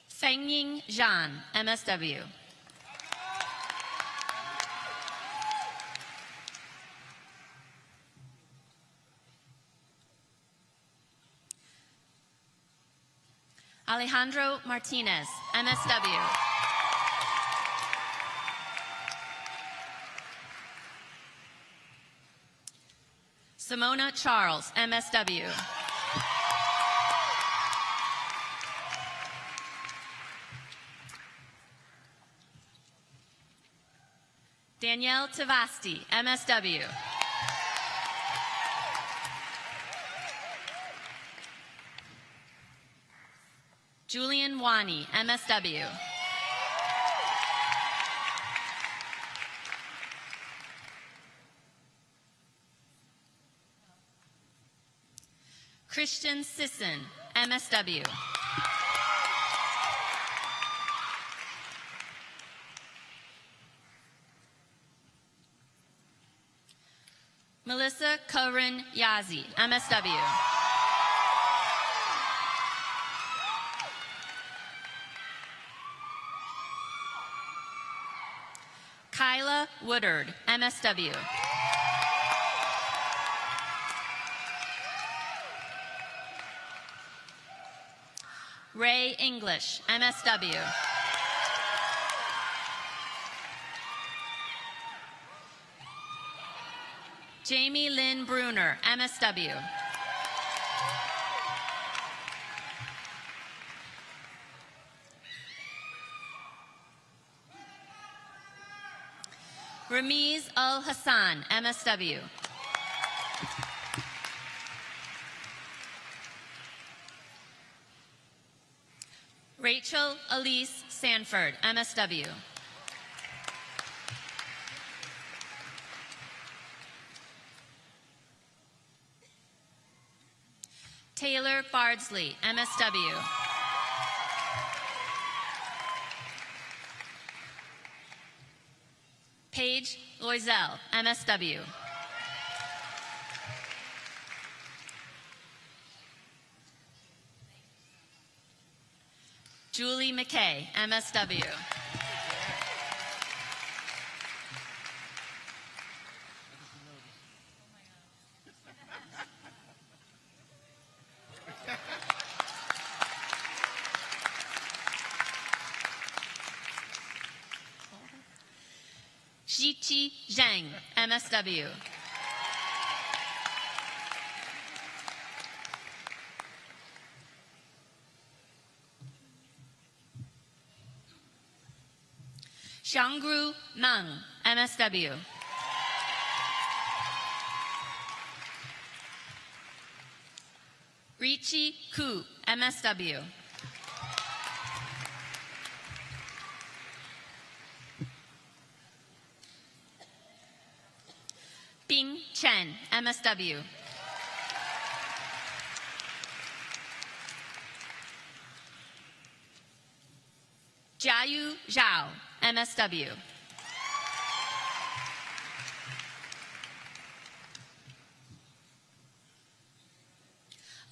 Fengying Zhan, MSW. Alejandro Martinez, MSW. Simona Charles, MSW. Danielle Tavasti, MSW. Julian Wani, MSW. Christian Sisson, MSW. Melissa Corin Yazi, MSW. Kyla Woodard, MSW. Ray English, MSW. Jamie Lynn Bruner, MSW. Ramiz Al Hassan, MSW. Rachel Elise Sanford, MSW. Taylor Bardsley, MSW. Paige Loisel, MSW. Julie McKay, MSW. Ziqi Zhang, MSW. Xiangru Meng, MSW. Richi Ku, MSW. Bing Chen, MSW. Jiayu Zhao, MSW.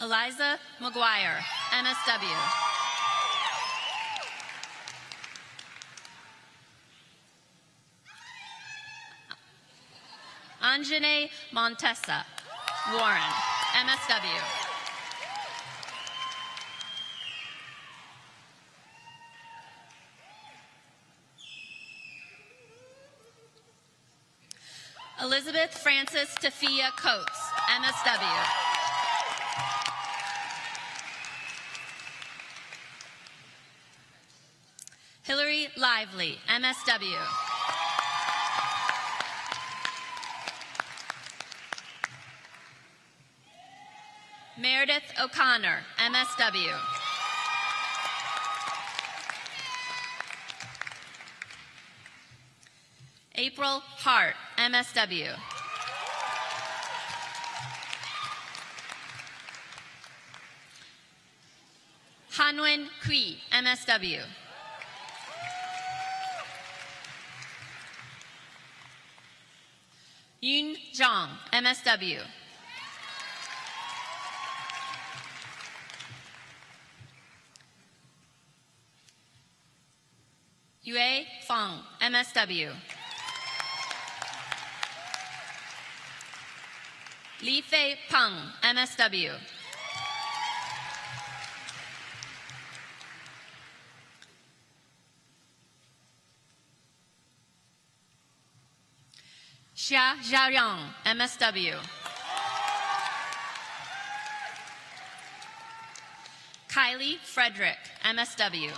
Eliza McGuire, MSW. Anjane Montessa, Warren, MSW. Elizabeth Frances Tafia Coates, MSW. Hillary Lively, MSW. Meredith O'Connor, MSW. April Hart, MSW. Hanwen Kui, MSW. Yun Zhang, MSW. Yue Feng, MSW. Li Fei Peng, MSW. Xia Zhaoyang, MSW. Kylie Frederick, MSW.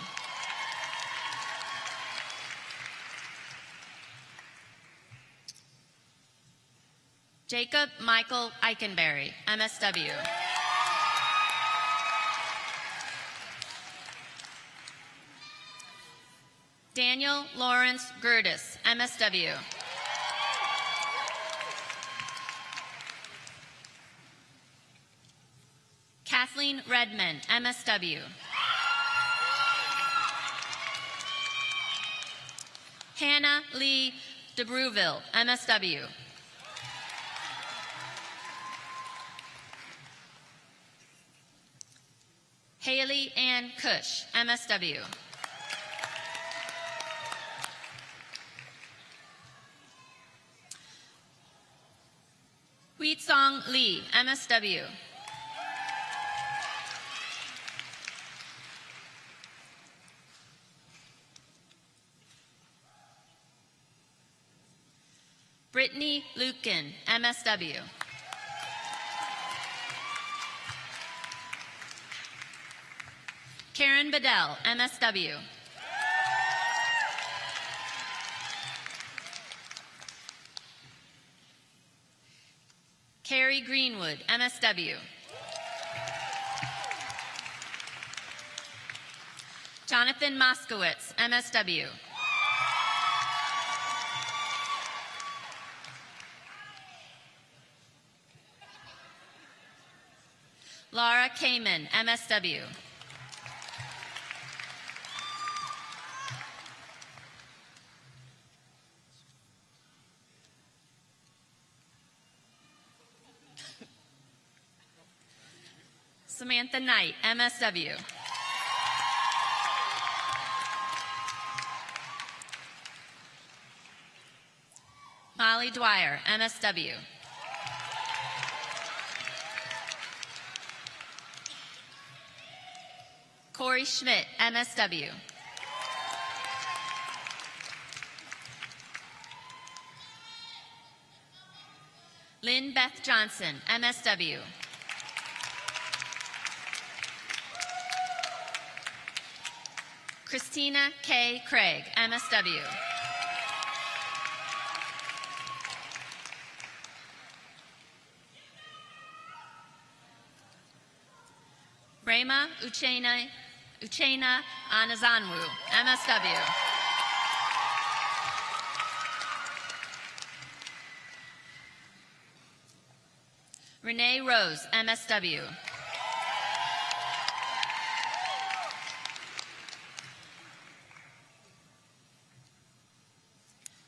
Jacob Michael Eikenberry, MSW. Daniel Lawrence Gertis, MSW. Kathleen Redmond, MSW. Hannah Lee DeBruville, MSW. Haley Ann Cush, MSW. Huitsong Lee, MSW. Brittany Lukin, MSW. Karen Bedell, MSW. Carrie Greenwood, MSW. Jonathan Moskowitz, MSW. Laura Kamen, MSW. Samantha Knight, MSW. Molly Dwyer, MSW. Corey Schmidt, MSW. Lynn Beth Johnson, MSW. Christina K. Craig, MSW. Rema Uchena Anazanwu, MSW. Renee Rose, MSW.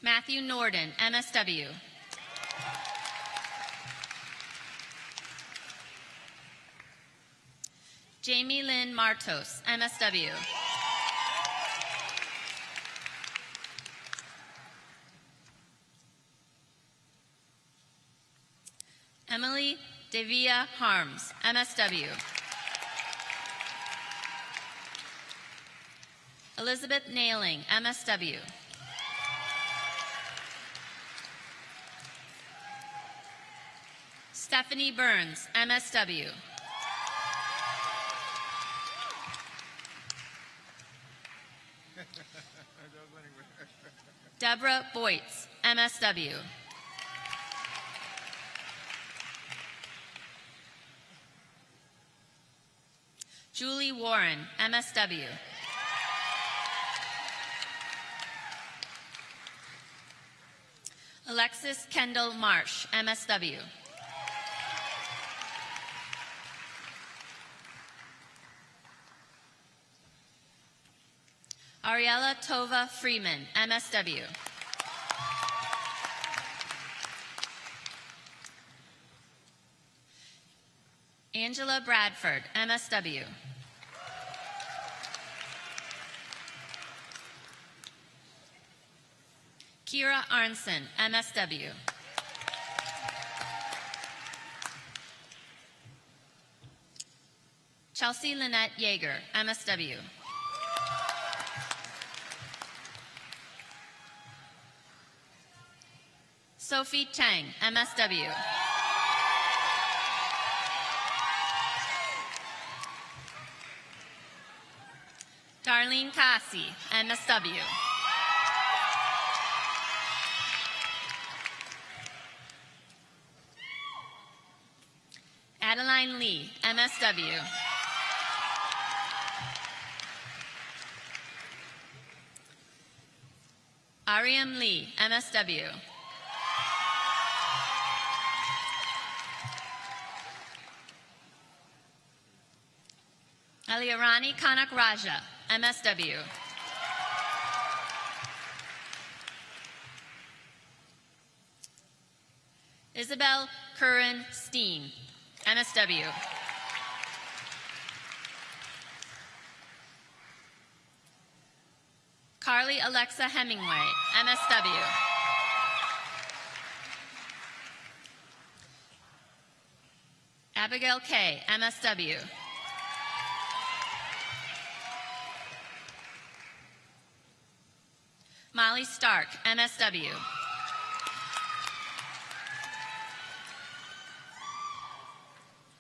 Matthew Norden, MSW. Jamie Lynn Martos, MSW. Emily Devia Harms, MSW. Elizabeth Nailing, MSW. Stephanie Burns, MSW. Deborah Boytz, MSW. Julie Warren, MSW. Alexis Kendall Marsh, MSW. Ariella Tova Freeman, MSW. Angela Bradford, MSW. Kira Arnson, MSW. Chelsea Lynette Yeager, MSW. Sophie Chang, MSW. Darlene Cassie, MSW. Adeline Lee, MSW. Ariam Lee, MSW. Aliarani Kanak Raja, MSW. Isabel Curran Steen, MSW. Carly Alexa Hemingway, MSW. Abigail Kay, MSW. Molly Stark, MSW.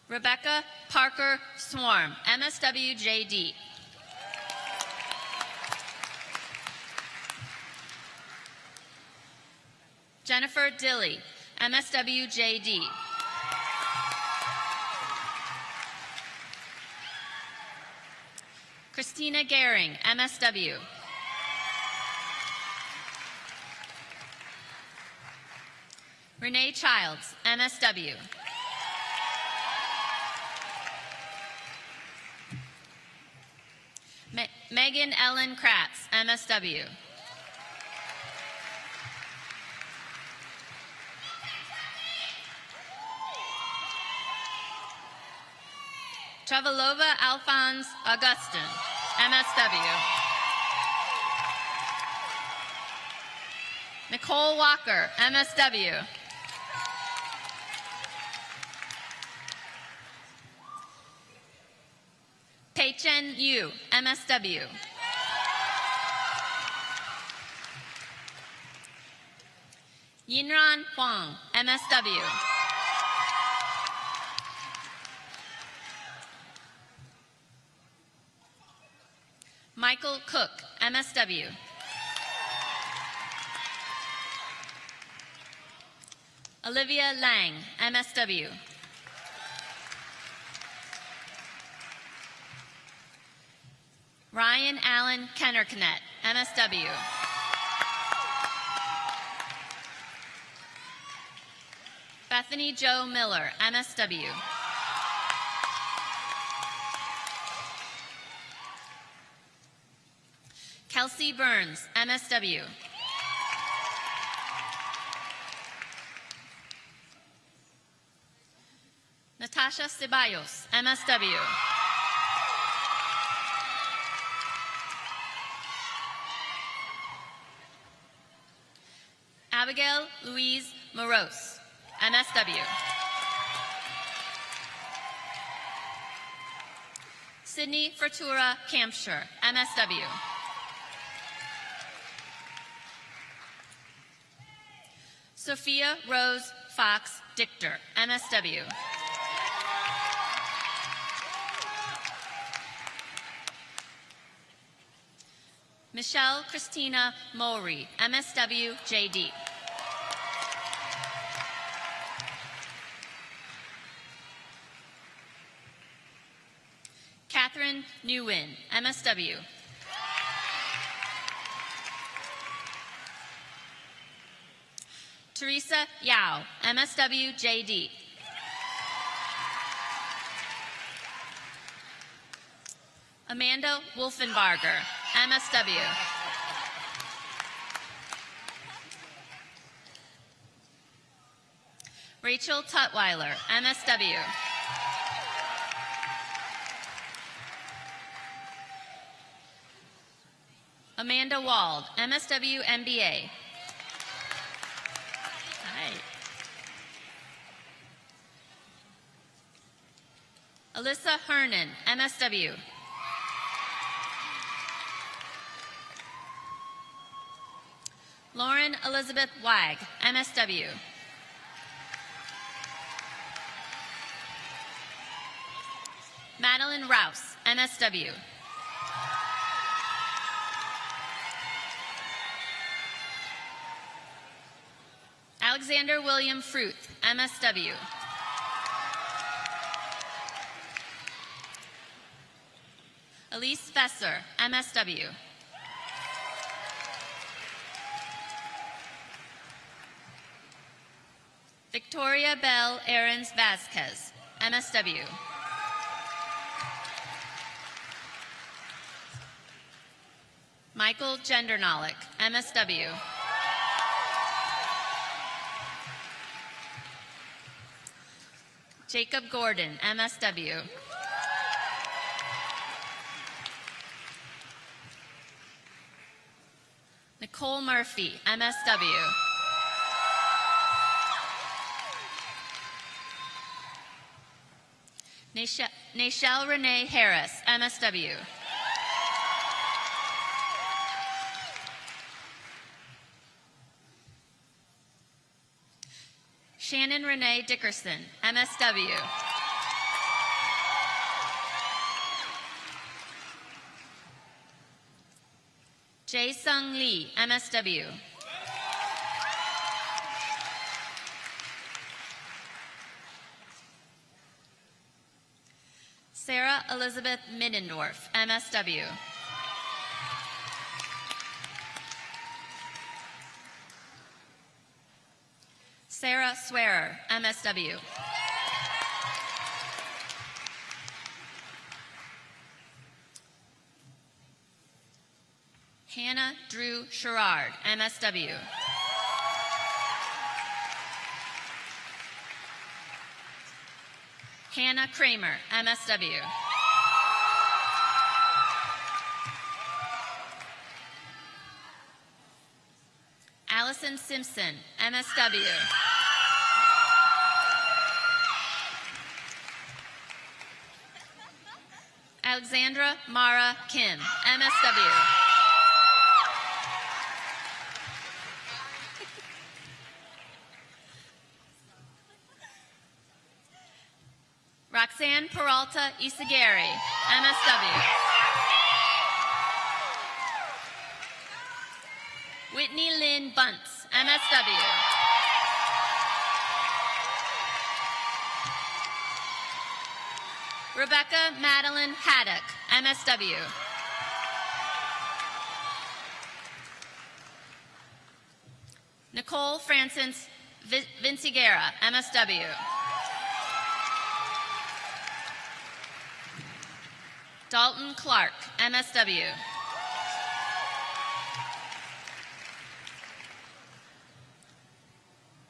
Rebecca Parker Swarm, MSW JD. Jennifer Dilly, MSW JD. Christina Gehring, MSW. Renee Childs, MSW. Megan Ellen Kratz, MSW. Travelova Alphonse Augustin, MSW. Nicole Walker, MSW. Pei-Chen Yu, MSW. Yinran Huang, MSW. Michael Cook, MSW. Olivia Lang, MSW. Ryan Allen Kennerknet, MSW. Bethany Jo Miller, MSW. Kelsey Burns, MSW. Natasha Ceballos, MSW. Abigail Louise Morose, MSW. Sydney Fertura Campshire, MSW. Sophia Rose Fox Dichter, MSW. Michelle Christina Mowry, MSW JD. Catherine Nguyen, MSW. Teresa Yao, MSW JD. Amanda Wolfenbarger, MSW. Rachel Tutwiler, MSW. Amanda Wald, MSW MBA. Hi. Alyssa Hernan, MSW. Lauren Elizabeth Wag, MSW. Madeline Rouse, MSW. Alexander William Fruth, MSW. Elise Fesser, MSW. Victoria Bell Aarons Vasquez, MSW. Michael Gendernolik, MSW. Jacob Gordon, MSW. Nicole Murphy, MSW. Nashelle Renee Harris, MSW. Shannon Renee Dickerson, MSW. Jae Sung Lee, MSW. Sarah Elizabeth Middendorf, MSW. Sarah Swearer, MSW. Hannah Drew Sherrard, MSW. Hannah Kramer, MSW. Allison Simpson, MSW. Alexandra Mara Kim, MSW. Roxanne Peralta Isagiri, MSW. Whitney Lynn Bunce, MSW. Rebecca Madeline Haddock, MSW. Nicole Francis Vinciguerra, MSW. Dalton Clark, MSW.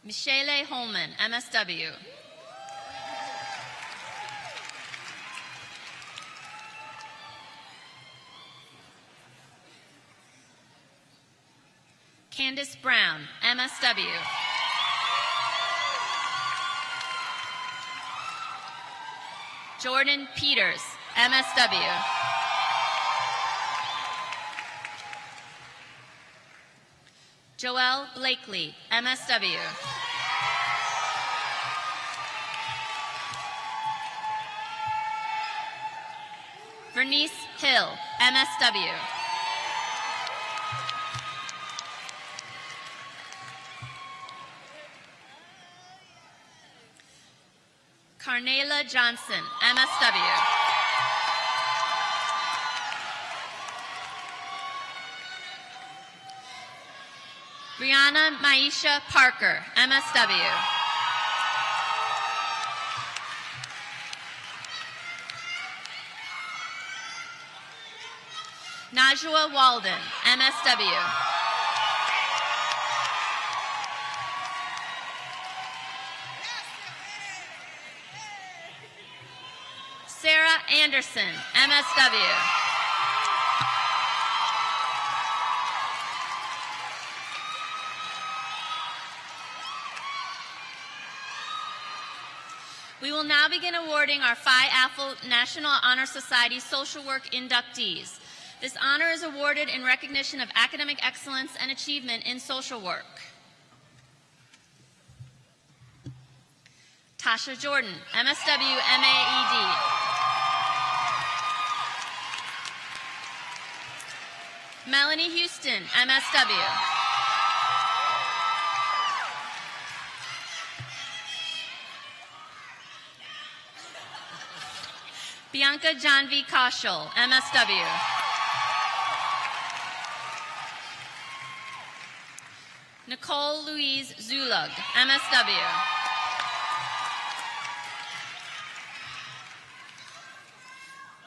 Michele Holman, MSW. Candace Brown, MSW. Jordan Peters, MSW. Joelle Blakely, MSW. Vernice Hill, MSW. Carnela Johnson, MSW. Brianna Maisha Parker, MSW. Najwa Walden, MSW. Sarah Anderson, MSW. We will now begin awarding our Phi Alpha National Honor Society Social Work Inductees. This honor is awarded in recognition of academic excellence and achievement in social work. Tasha Jordan, MSW MAED. Melanie Houston, MSW. Bianca Janvi Kaushal, MSW. Nicole Louise Zulug, MSW.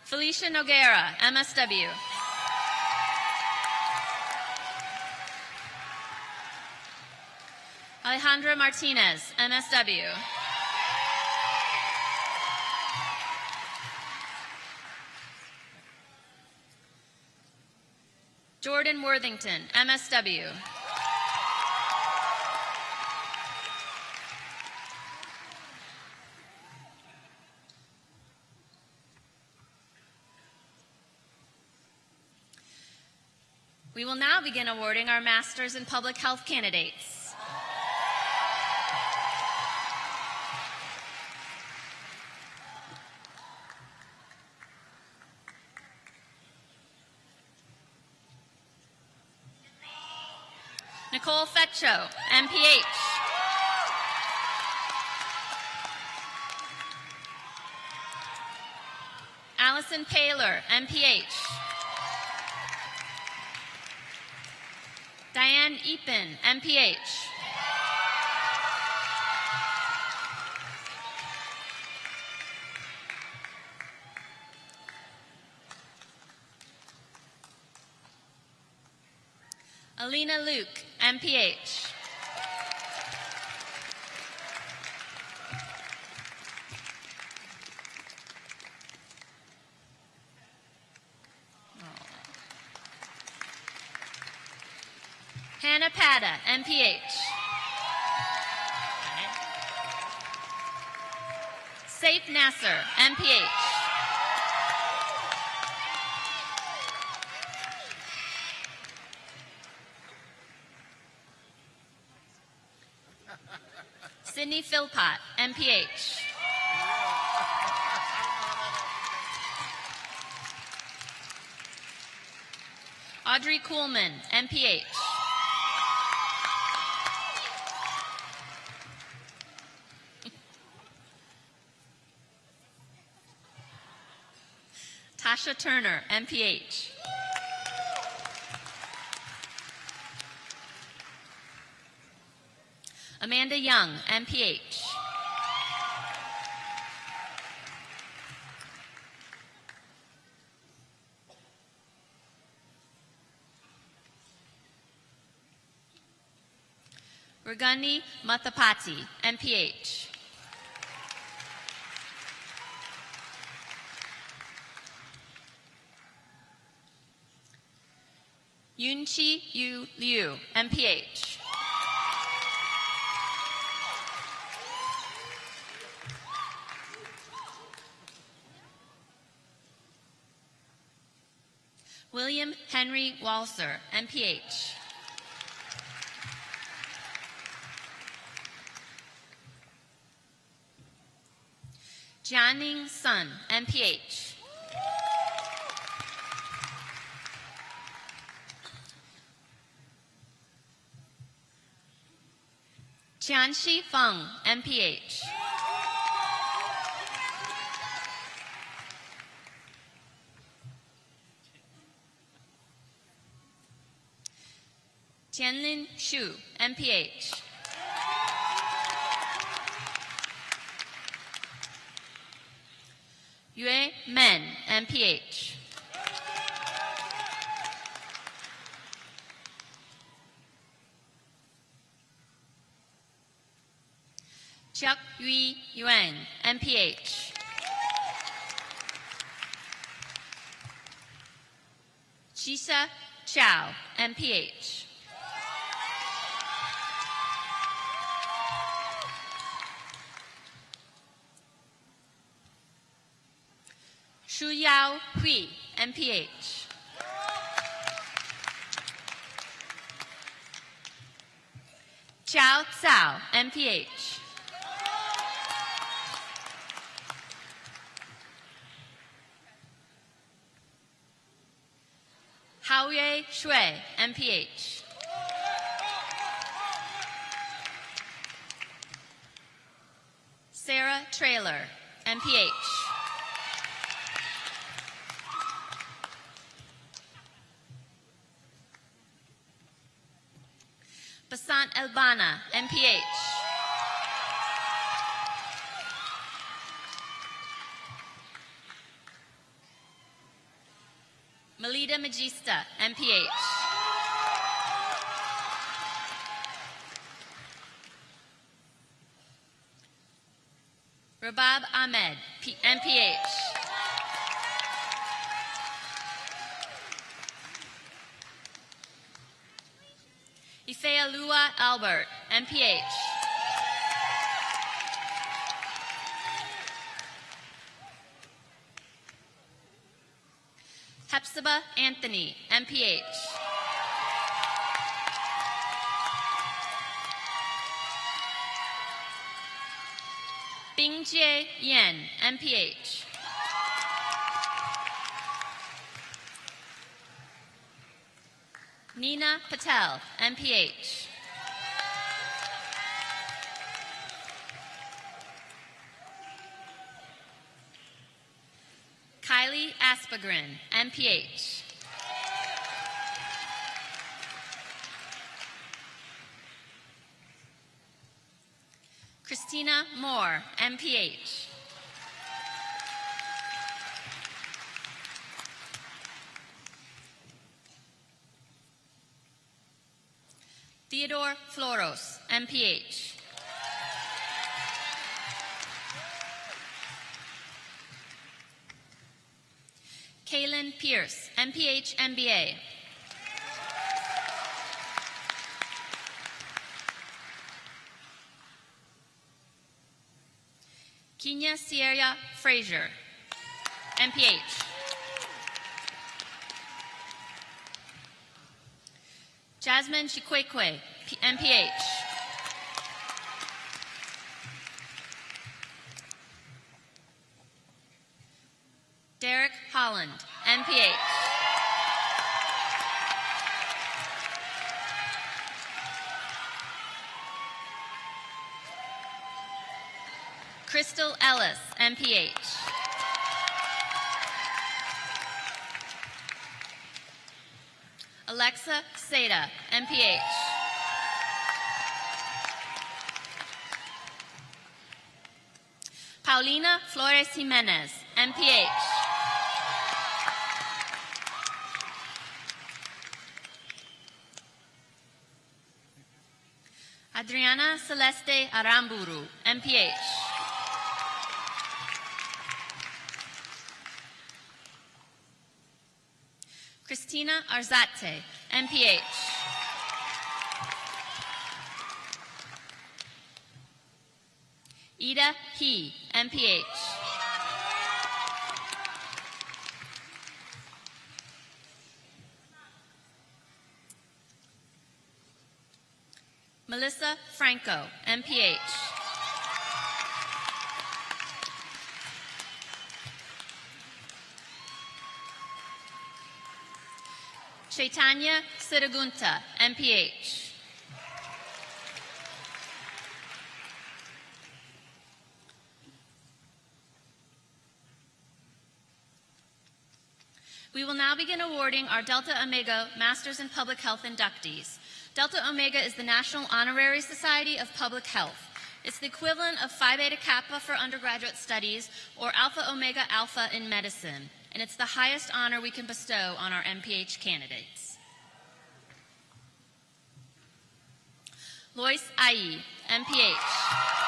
Felicia Noguera, MSW. Alejandra Martinez, MSW. Jordan Worthington, MSW. We will now begin awarding our Masters in Public Health candidates. Nicole Fetcho, MPH. Allison Paler, MPH. Diane Epen, MPH. Alina Luke, MPH. Hannah Pata, MPH. Saif Nasser, MPH. Sydney Philpott, MPH. Audrey Kuhlman, MPH. Tasha Turner, MPH. Amanda Young, MPH. Ragani Mathapati, MPH. Yunchi Yu Liu, MPH. William Henry Walser, MPH. Jianing Sun, MPH. Tianxi Feng, MPH. Tianlin Xu, MPH. Yue Men, MPH. Chuck Yui Yuan, MPH. Chisa Chow, MPH. Shuyao Hui, MPH. Chao Cao, MPH. Haoyue Shui, MPH. Sarah Trailer, MPH. Basant Elbana, MPH. Melita Magista, MPH. Rabab Ahmed, MPH. Ifealua Albert, MPH. Hepzibah Anthony, MPH. Bingjie Yan, MPH. Nina Patel, MPH. Kylie Aspegren, MPH. Christina Moore, MPH. Theodore Floros, MPH. Kaylin Pierce, MPH MBA. Kenya Sierra Frazier, MPH. Jasmine Chikwekwe, MPH. Derek Holland, MPH. Crystal Ellis, MPH. Alexa Seda, MPH. Paulina Flores Jimenez, MPH. Adriana Celeste Aramburu, MPH. Cristina Arzate, MPH. Ida He, MPH. Melissa Franco, MPH. Chaitanya Siragunta, MPH. We will now begin awarding our Delta Omega Masters in Public Health inductees. Delta Omega is the National Honorary Society of Public Health. It's the equivalent of Phi Beta Kappa for undergraduate studies or Alpha Omega Alpha in medicine, and it's the highest honor we can bestow on our MPH candidates. Lois Ai, MPH.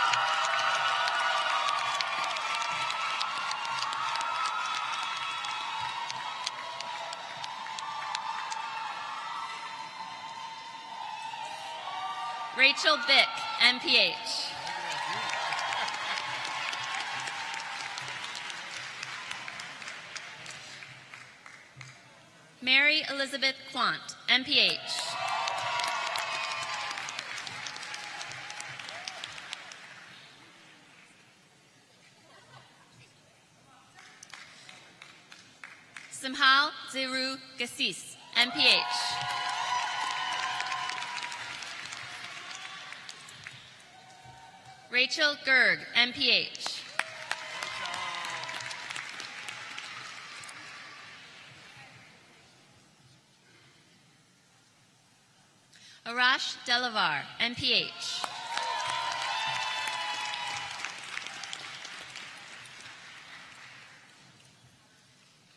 Rachel Bick, MPH. Mary Elizabeth Quant, MPH. Simhal Zeru Gassis, MPH. Rachel Gerg, MPH. Arash Delavar, MPH.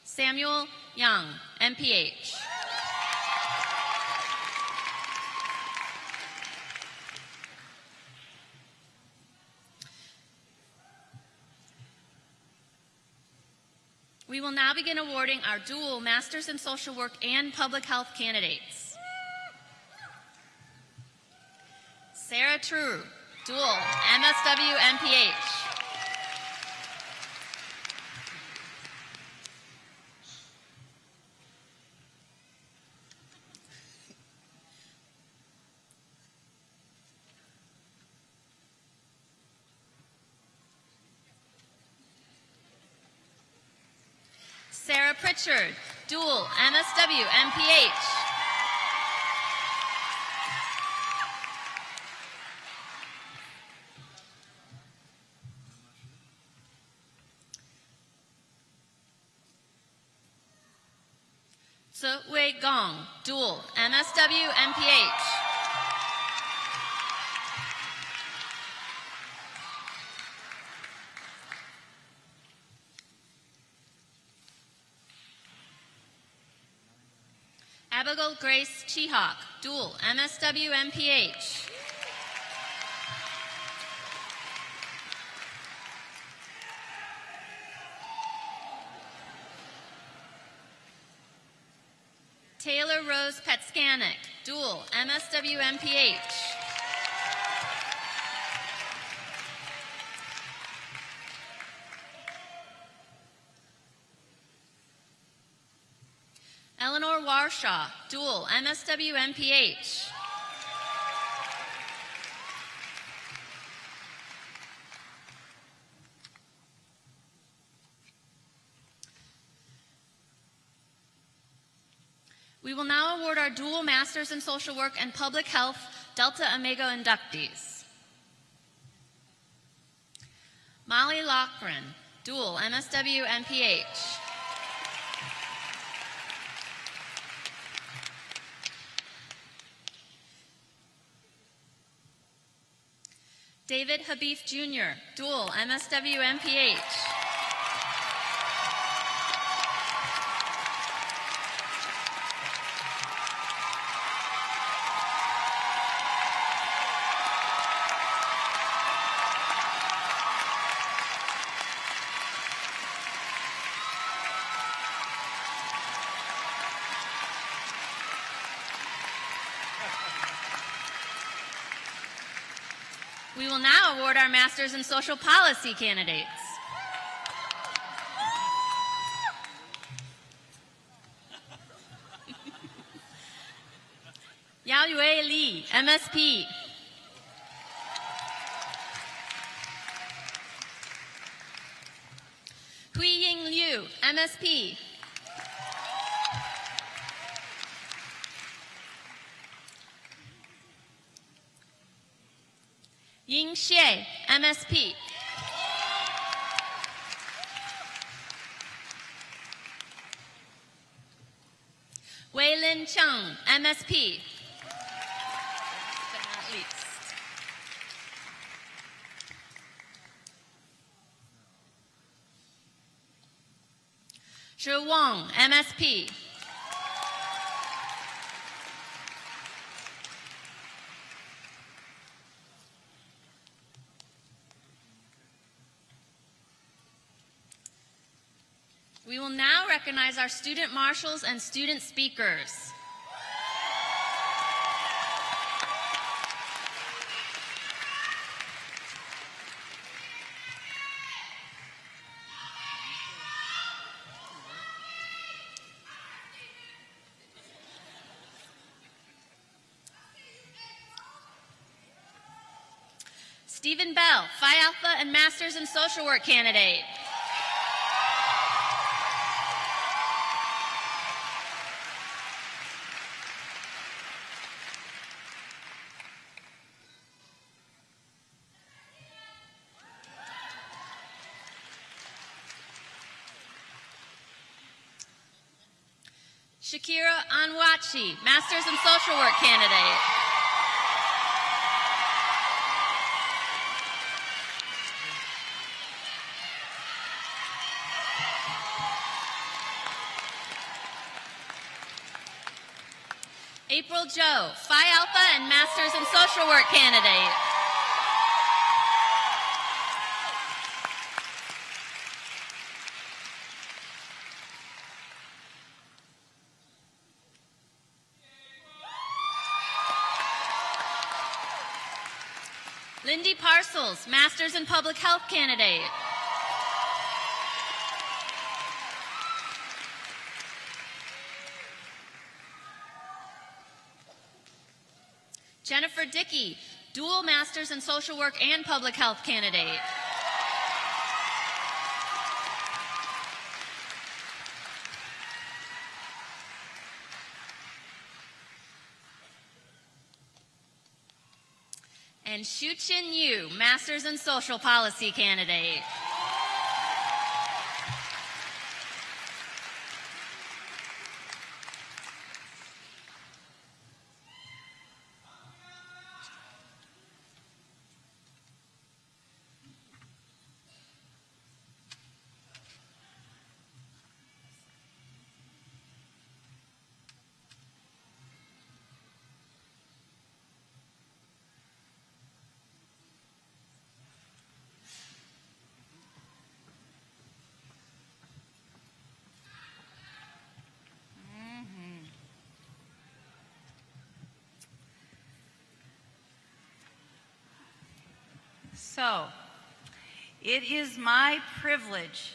Samuel Young, MPH. We will now begin awarding our dual Masters in Social Work and Public Health candidates. Sarah True, dual, MSW, MPH. Sarah Pritchard, dual, MSW, MPH. So Wei Gong, dual, MSW, MPH. Abigail Grace Chihawk, dual, MSW, MPH. Taylor Rose Petskanik, dual, MSW, MPH. Eleanor Warshaw, dual, MSW, MPH. We will now award our dual Masters in Social Work and Public Health Delta Omega inductees. Molly Lochran, dual, MSW, MPH. David Habif Jr., Duel, MSW MPH. We will now award our Masters in Social Policy candidates. Yao Yue Li, MSP. Hui Ying Liu, MSP. Ying Xie, MSP. Weilin Cheng, MSP. But not least. Zhu Wang, MSP. We will now recognize our student marshals and student speakers. Stephen Bell, Phi Alpha and Masters in Social Work candidate. Shakira Anwachi, Masters in Social Work candidate. April Joe, Phi Alpha and Masters in Social Work candidate. Lindy Parcels, Masters in Public Health candidate. Jennifer Dickey, Dual Masters in Social Work and Public Health candidate. And Shu-Chin Yu, Masters in Social Policy candidate. So, it is my privilege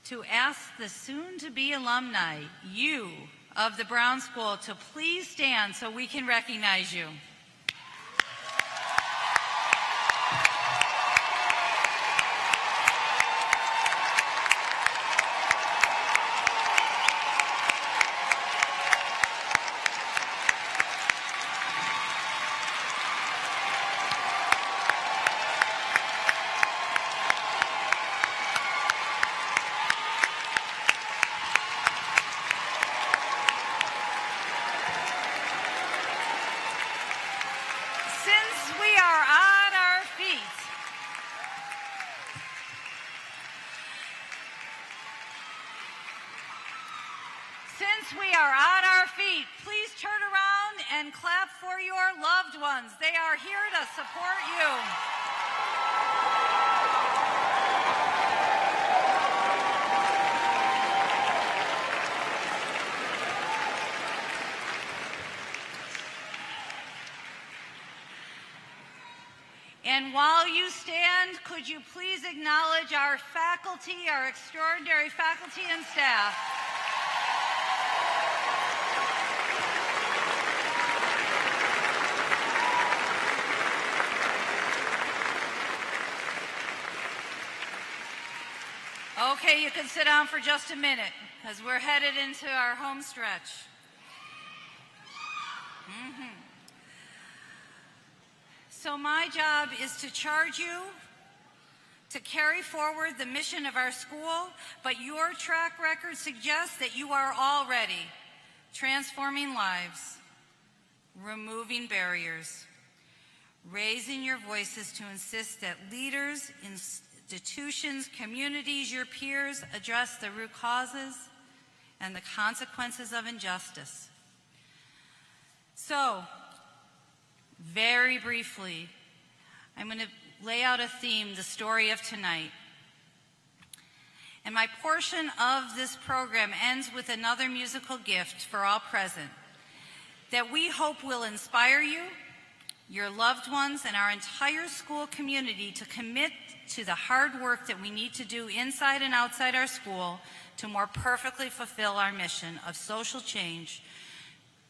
to ask the soon-to-be alumni, you, of the Brown School, to please stand so we can recognize you. and clap for your loved ones. They are here to support you. And while you stand, could you please acknowledge our faculty, our extraordinary faculty and staff? Okay, you can sit down for just a minute because we're headed into our home stretch. So my job is to charge you to carry forward the mission of our school, but your track record suggests that you are already transforming lives, removing barriers, raising your voices to insist that leaders, institutions, communities, your peers address the root causes and the consequences of injustice. So, very briefly, I'm going to lay out a theme, the story of tonight. And my portion of this program ends with another musical gift for all present that we hope will inspire you, your loved ones, and our entire school community to commit to the hard work that we need to do inside and outside our school to more perfectly fulfill our mission of social change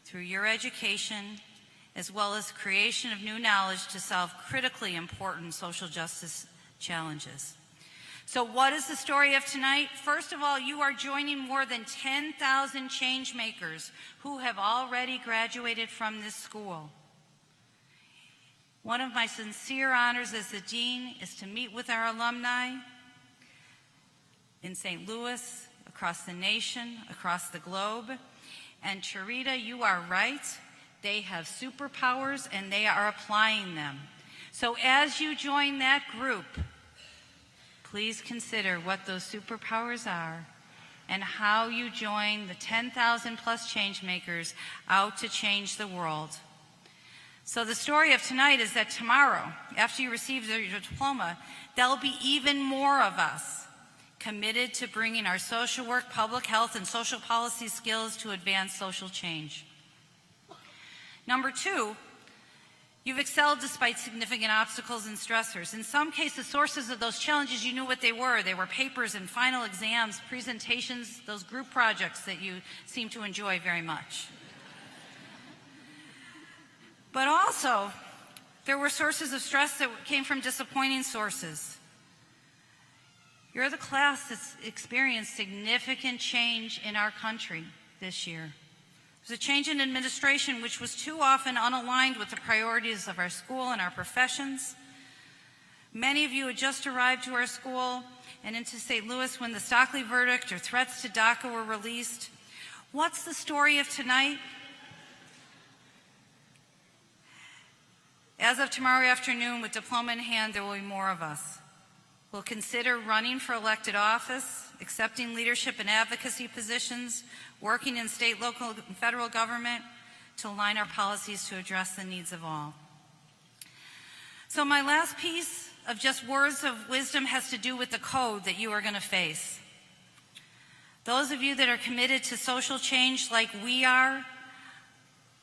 through your education, as well as creation of new knowledge to solve critically important social justice challenges. So what is the story of tonight? First of all, you are joining more than 10,000 changemakers who have already graduated from this school. One of my sincere honors as the dean is to meet with our alumni in St. Louis, across the nation, across the globe. And Charita, you are right. They have superpowers and they are applying them. So as you join that group, please consider what those superpowers are and how you join the 10,000 plus changemakers out to change the world. So the story of tonight is that tomorrow, after you receive your diploma, there'll be even more of us committed to bringing our social work, public health, and social policy skills to advance social change. Number two, you've excelled despite significant obstacles and stressors. In some cases, sources of those challenges, you knew what they were. They were papers and final exams, presentations, those group projects that you seem to enjoy very much. But also, there were sources of stress that came from disappointing sources. You're the class that's experienced significant change in our country this year. There's a change in administration which was too often unaligned with the priorities of our school and our professions. Many of you had just arrived to our school and into St. Louis when the Stockley verdict or threats to DACA were released. What's the story of tonight? As of tomorrow afternoon, with diploma in hand, there will be more of us. We'll consider running for elected office, accepting leadership and advocacy positions, working in state, local, and federal government to align our policies to address the needs of all. So my last piece of just words of wisdom has to do with the code that you are going to face. Those of you that are committed to social change like we are,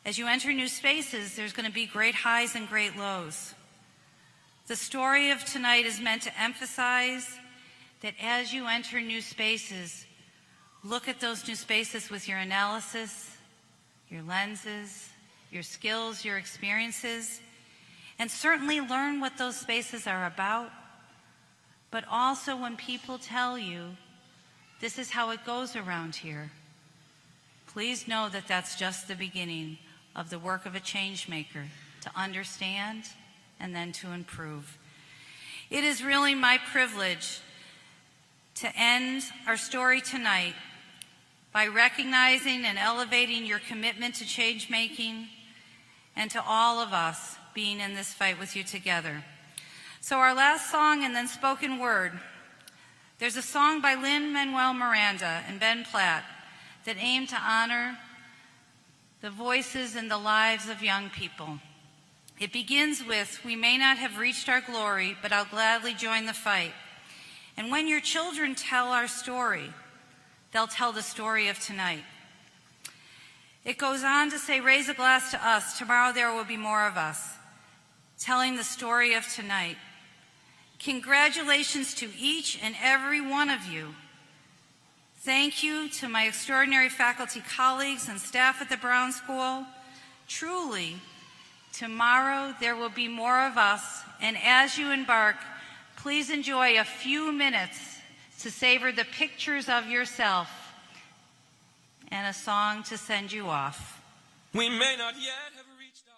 as you enter new spaces, there's going to be great highs and great lows. The story of tonight is meant to emphasize that as you enter new spaces, look at those new spaces with your analysis, your lenses, your skills, your experiences, and certainly learn what those spaces are about. But also when people tell you, this is how it goes around here, please know that that's just the beginning of the work of a change maker, to understand and then to improve. It is really my privilege to end our story tonight by recognizing and elevating your commitment to change making and to all of us being in this fight with you together. So our last song and then spoken word. There's a song by Lin-Manuel Miranda and Ben Platt that aim to honor the voices and the lives of young people. It begins with, "We may not have reached our glory, but I'll gladly join the fight." And when your children tell our story, they'll tell the story of tonight. It goes on to say, "Raise a glass to us. Tomorrow there will be more of us," telling the story of tonight. Congratulations to each and every one of you. Thank you to my extraordinary faculty colleagues and staff at the Brown School. Truly, tomorrow there will be more of us, and as you embark, please enjoy a few minutes to savor the pictures of yourself and a song to send you off. We may not yet have reached our...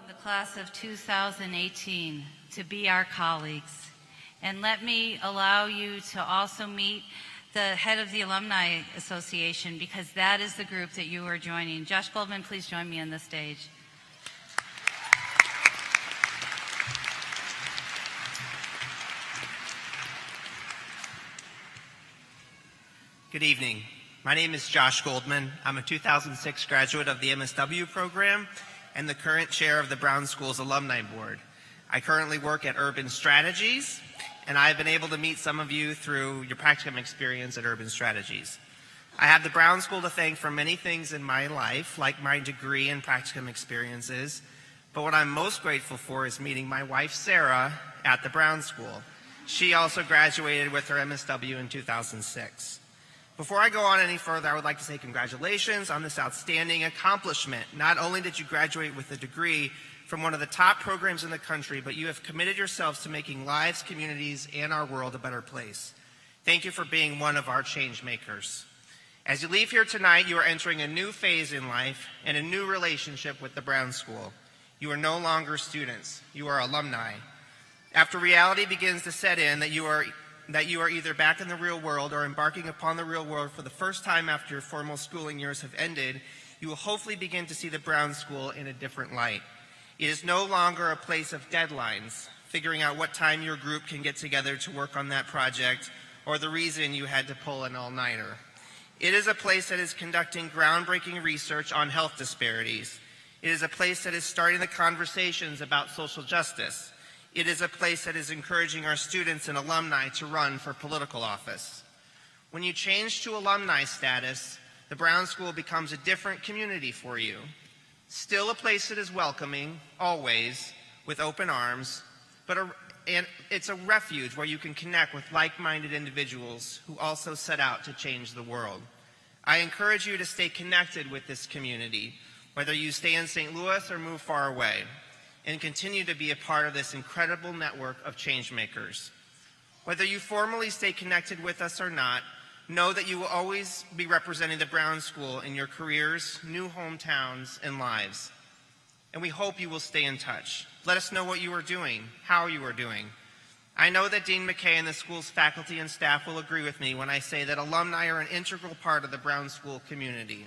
The class of 2018 to be our colleagues. And let me allow you to also meet the head of the Alumni Association, because that is the group that you are joining. Josh Goldman, please join me on the stage. Good evening. My name is Josh Goldman. I'm a 2006 graduate of the MSW program and the current chair of the Brown School's Alumni Board. I currently work at Urban Strategies, and I've been able to meet some of you through your practicum experience at Urban Strategies. I have the Brown School to thank for many things in my life, like my degree and practicum experiences, but what I'm most grateful for is meeting my wife, Sarah, at the Brown School. She also graduated with her MSW in 2006. Before I go on any further, I would like to say congratulations on this outstanding accomplishment. Not only did you graduate with a degree from one of the top programs in the country, but you have committed yourselves to making lives, communities, and our world a better place. Thank you for being one of our change makers. As you leave here tonight, you are entering a new phase in life and a new relationship with the Brown School. You are no longer students. You are alumni. After reality begins to set in that you are either back in the real world or embarking upon the real world for the first time after your formal schooling years have ended, you will hopefully begin to see the Brown School in a different light. It is no longer a place of deadlines, figuring out what time your group can get together to work on that project, or the reason you had to pull an all-nighter. It is a place that is conducting groundbreaking research on health disparities. It is a place that is starting the conversations about social justice. It is a place that is encouraging our students and alumni to run for political office. When you change to alumni status, the Brown School becomes a different community for you. Still a place that is welcoming, always, with open arms, and it's a refuge where you can connect with like-minded individuals who also set out to change the world. I encourage you to stay connected with this community, whether you stay in St. Louis or move far away, and continue to be a part of this incredible network of changemakers. Whether you formally stay connected with us or not, know that you will always be representing the Brown School in your careers, new hometowns, and lives. And we hope you will stay in touch. Let us know what you are doing, how you are doing. I know that Dean McKay and the school's faculty and staff will agree with me when I say that alumni are an integral part of the Brown School community.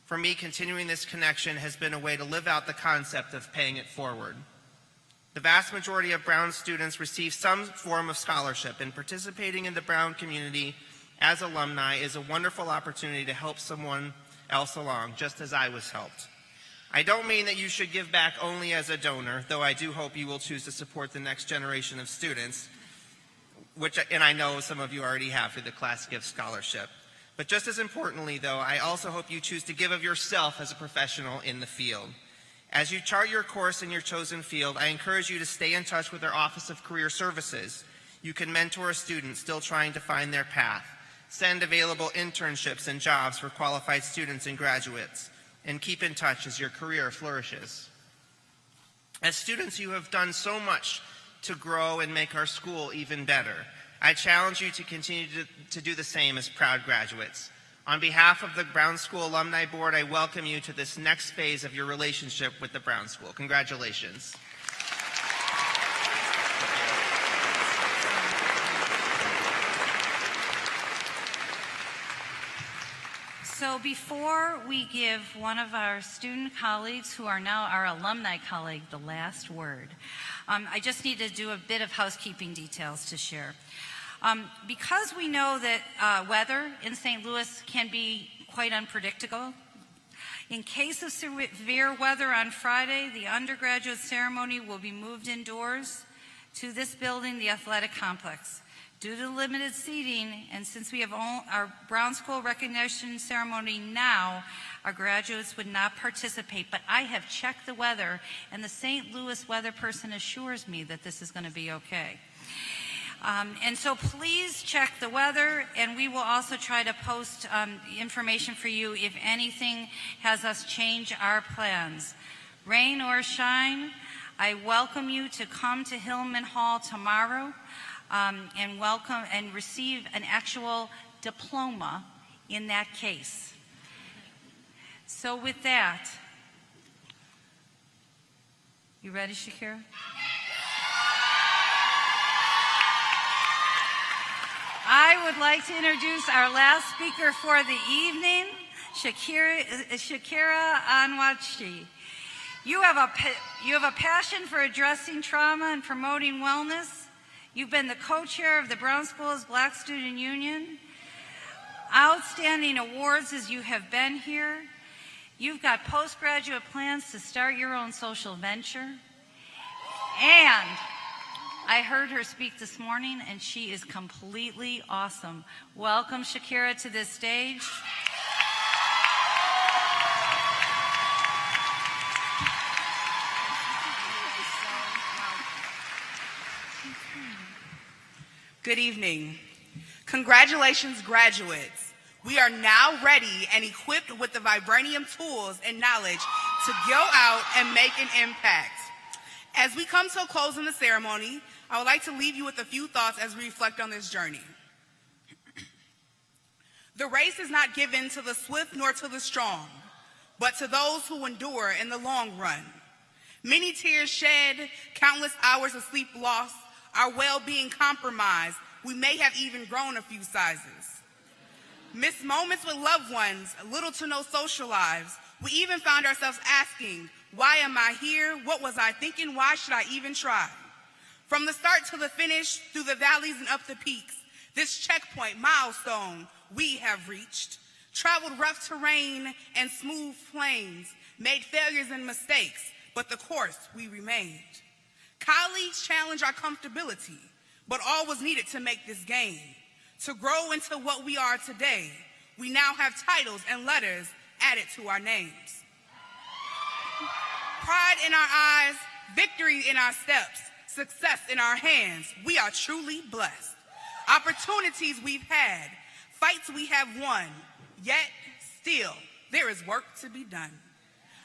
For me, continuing this connection has been a way to live out the concept of paying it forward. The vast majority of Brown students receive some form of scholarship, and participating in the Brown community as alumni is a wonderful opportunity to help someone else along, just as I was helped. I don't mean that you should give back only as a donor, though I do hope you will choose to support the next generation of students, and I know some of you already have through the Class Gift Scholarship. But just as importantly, though, I also hope you choose to give of yourself as a professional in the field. As you chart your course in your chosen field, I encourage you to stay in touch with our Office of Career Services. You can mentor a student still trying to find their path, send available internships and jobs for qualified students and graduates, and keep in touch as your career flourishes. As students, you have done so much to grow and make our school even better. I challenge you to continue to do the same as proud graduates. On behalf of the Brown School Alumni Board, I welcome you to this next phase of your relationship with the Brown School. Congratulations. So before we give one of our student colleagues, who are now our alumni colleague, the last word, I just need to do a bit of housekeeping details to share. Because we know that weather in St. Louis can be quite unpredictable, in case of severe weather on Friday, the undergraduate ceremony will be moved indoors to this building, the athletic complex. Due to limited seating, and since we have our Brown School recognition ceremony now, our graduates would not participate. But I have checked the weather, and the St. Louis weather person assures me that this is going to be okay. And so please check the weather, and we will also try to post information for you if anything has us change our plans. Rain or shine, I welcome you to come to Hillman Hall tomorrow and welcome and receive an actual diploma in that case. So with that, you ready, Shakira? I would like to introduce our last speaker for the evening, Shakira Anwachi. You have a passion for addressing trauma and promoting wellness. You've been the co-chair of the Brown School's Black Student Union. Outstanding awards as you have been here. You've got postgraduate plans to start your own social venture. And I heard her speak this morning, and she is completely awesome. Welcome, Shakira, to this stage. Good evening. Congratulations, graduates. We are now ready and equipped with the vibranium tools and knowledge to go out and make an impact. As we come to a close in the ceremony, I would like to leave you with a few thoughts as we reflect on this journey. The race is not given to the swift nor to the strong, but to those who endure in the long run. Many tears shed, countless hours of sleep lost, our well-being compromised. We may have even grown a few sizes. Missed moments with loved ones, little to no social lives. We even found ourselves asking, why am I here? What was I thinking? Why should I even try? From the start to the finish, through the valleys and up the peaks, this checkpoint milestone we have reached. Traveled rough terrain and smooth plains, made failures and mistakes, but the course we remained. Colleagues challenge our comfortability, but all was needed to make this gain. To grow into what we are today, we now have titles and letters added to our names. Pride in our eyes, victory in our steps, success in our hands. We are truly blessed. Opportunities we've had, fights we have won, yet still there is work to be done.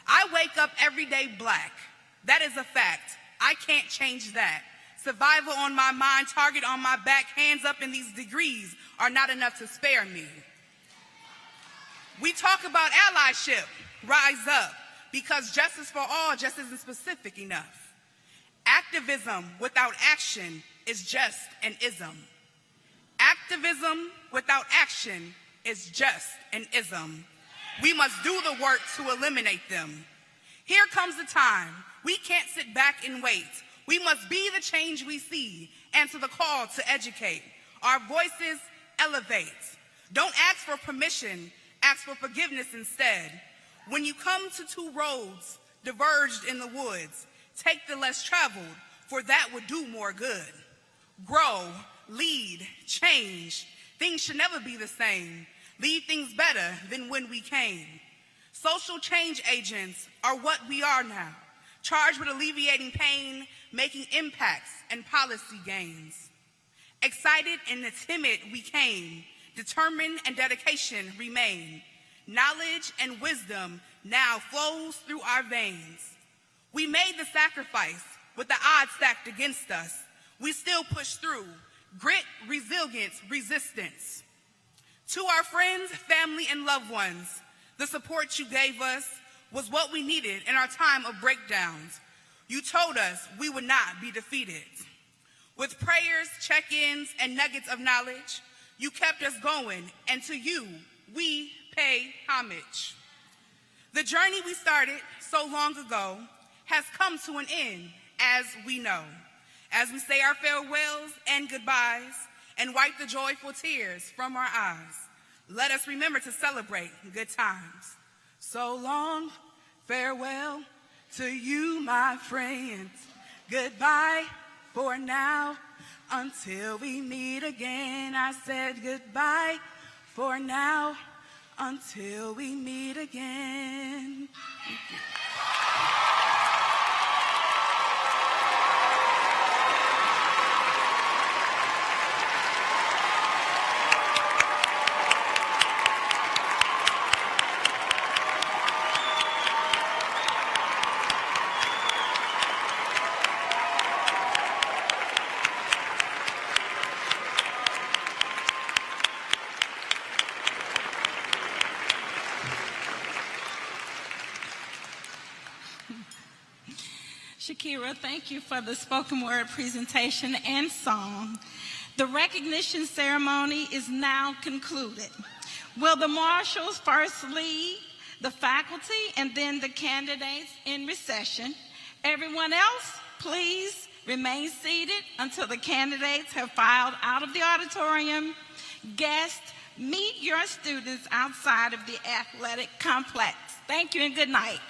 I wake up every day black. That is a fact. I can't change that. Survival on my mind, target on my back, hands up, and these degrees are not enough to spare me. We talk about allyship, rise up, because justice for all just isn't specific enough. Activism without action is just an ism. Activism without action is just an ism. We must do the work to eliminate them. Here comes the time. We can't sit back and wait. We must be the change we see, answer the call to educate. Our voices elevate. Don't ask for permission, ask for forgiveness instead. When you come to two roads diverged in the woods, take the less traveled, for that would do more good. Grow, lead, change. Things should never be the same. Leave things better than when we came. Social change agents are what we are now, charged with alleviating pain, making impacts and policy gains. Excited and timid we came, determined and dedication remain. Knowledge and wisdom now flows through our veins. We made the sacrifice with the odds stacked against us. We still push through. Grit, resilience, resistance. To our friends, family, and loved ones, the support you gave us was what we needed in our time of breakdowns. You told us we would not be defeated. With prayers, check-ins, and nuggets of knowledge, you kept us going, and to you, we pay homage. The journey we started so long ago has come to an end, as we know. As we say our farewells and goodbyes and wipe the joyful tears from our eyes, let us remember to celebrate good times. So long, farewell to you, my friends. Goodbye for now, until we meet again. I said goodbye for now, until we meet again. Thank you. Shakira, thank you for the spoken word presentation and song. The recognition ceremony is now concluded. Will the marshals first lead the faculty and then the candidates in recession? Everyone else, please remain seated until the candidates have filed out of the auditorium. Guests, meet your students outside of the athletic complex. Thank you and good night.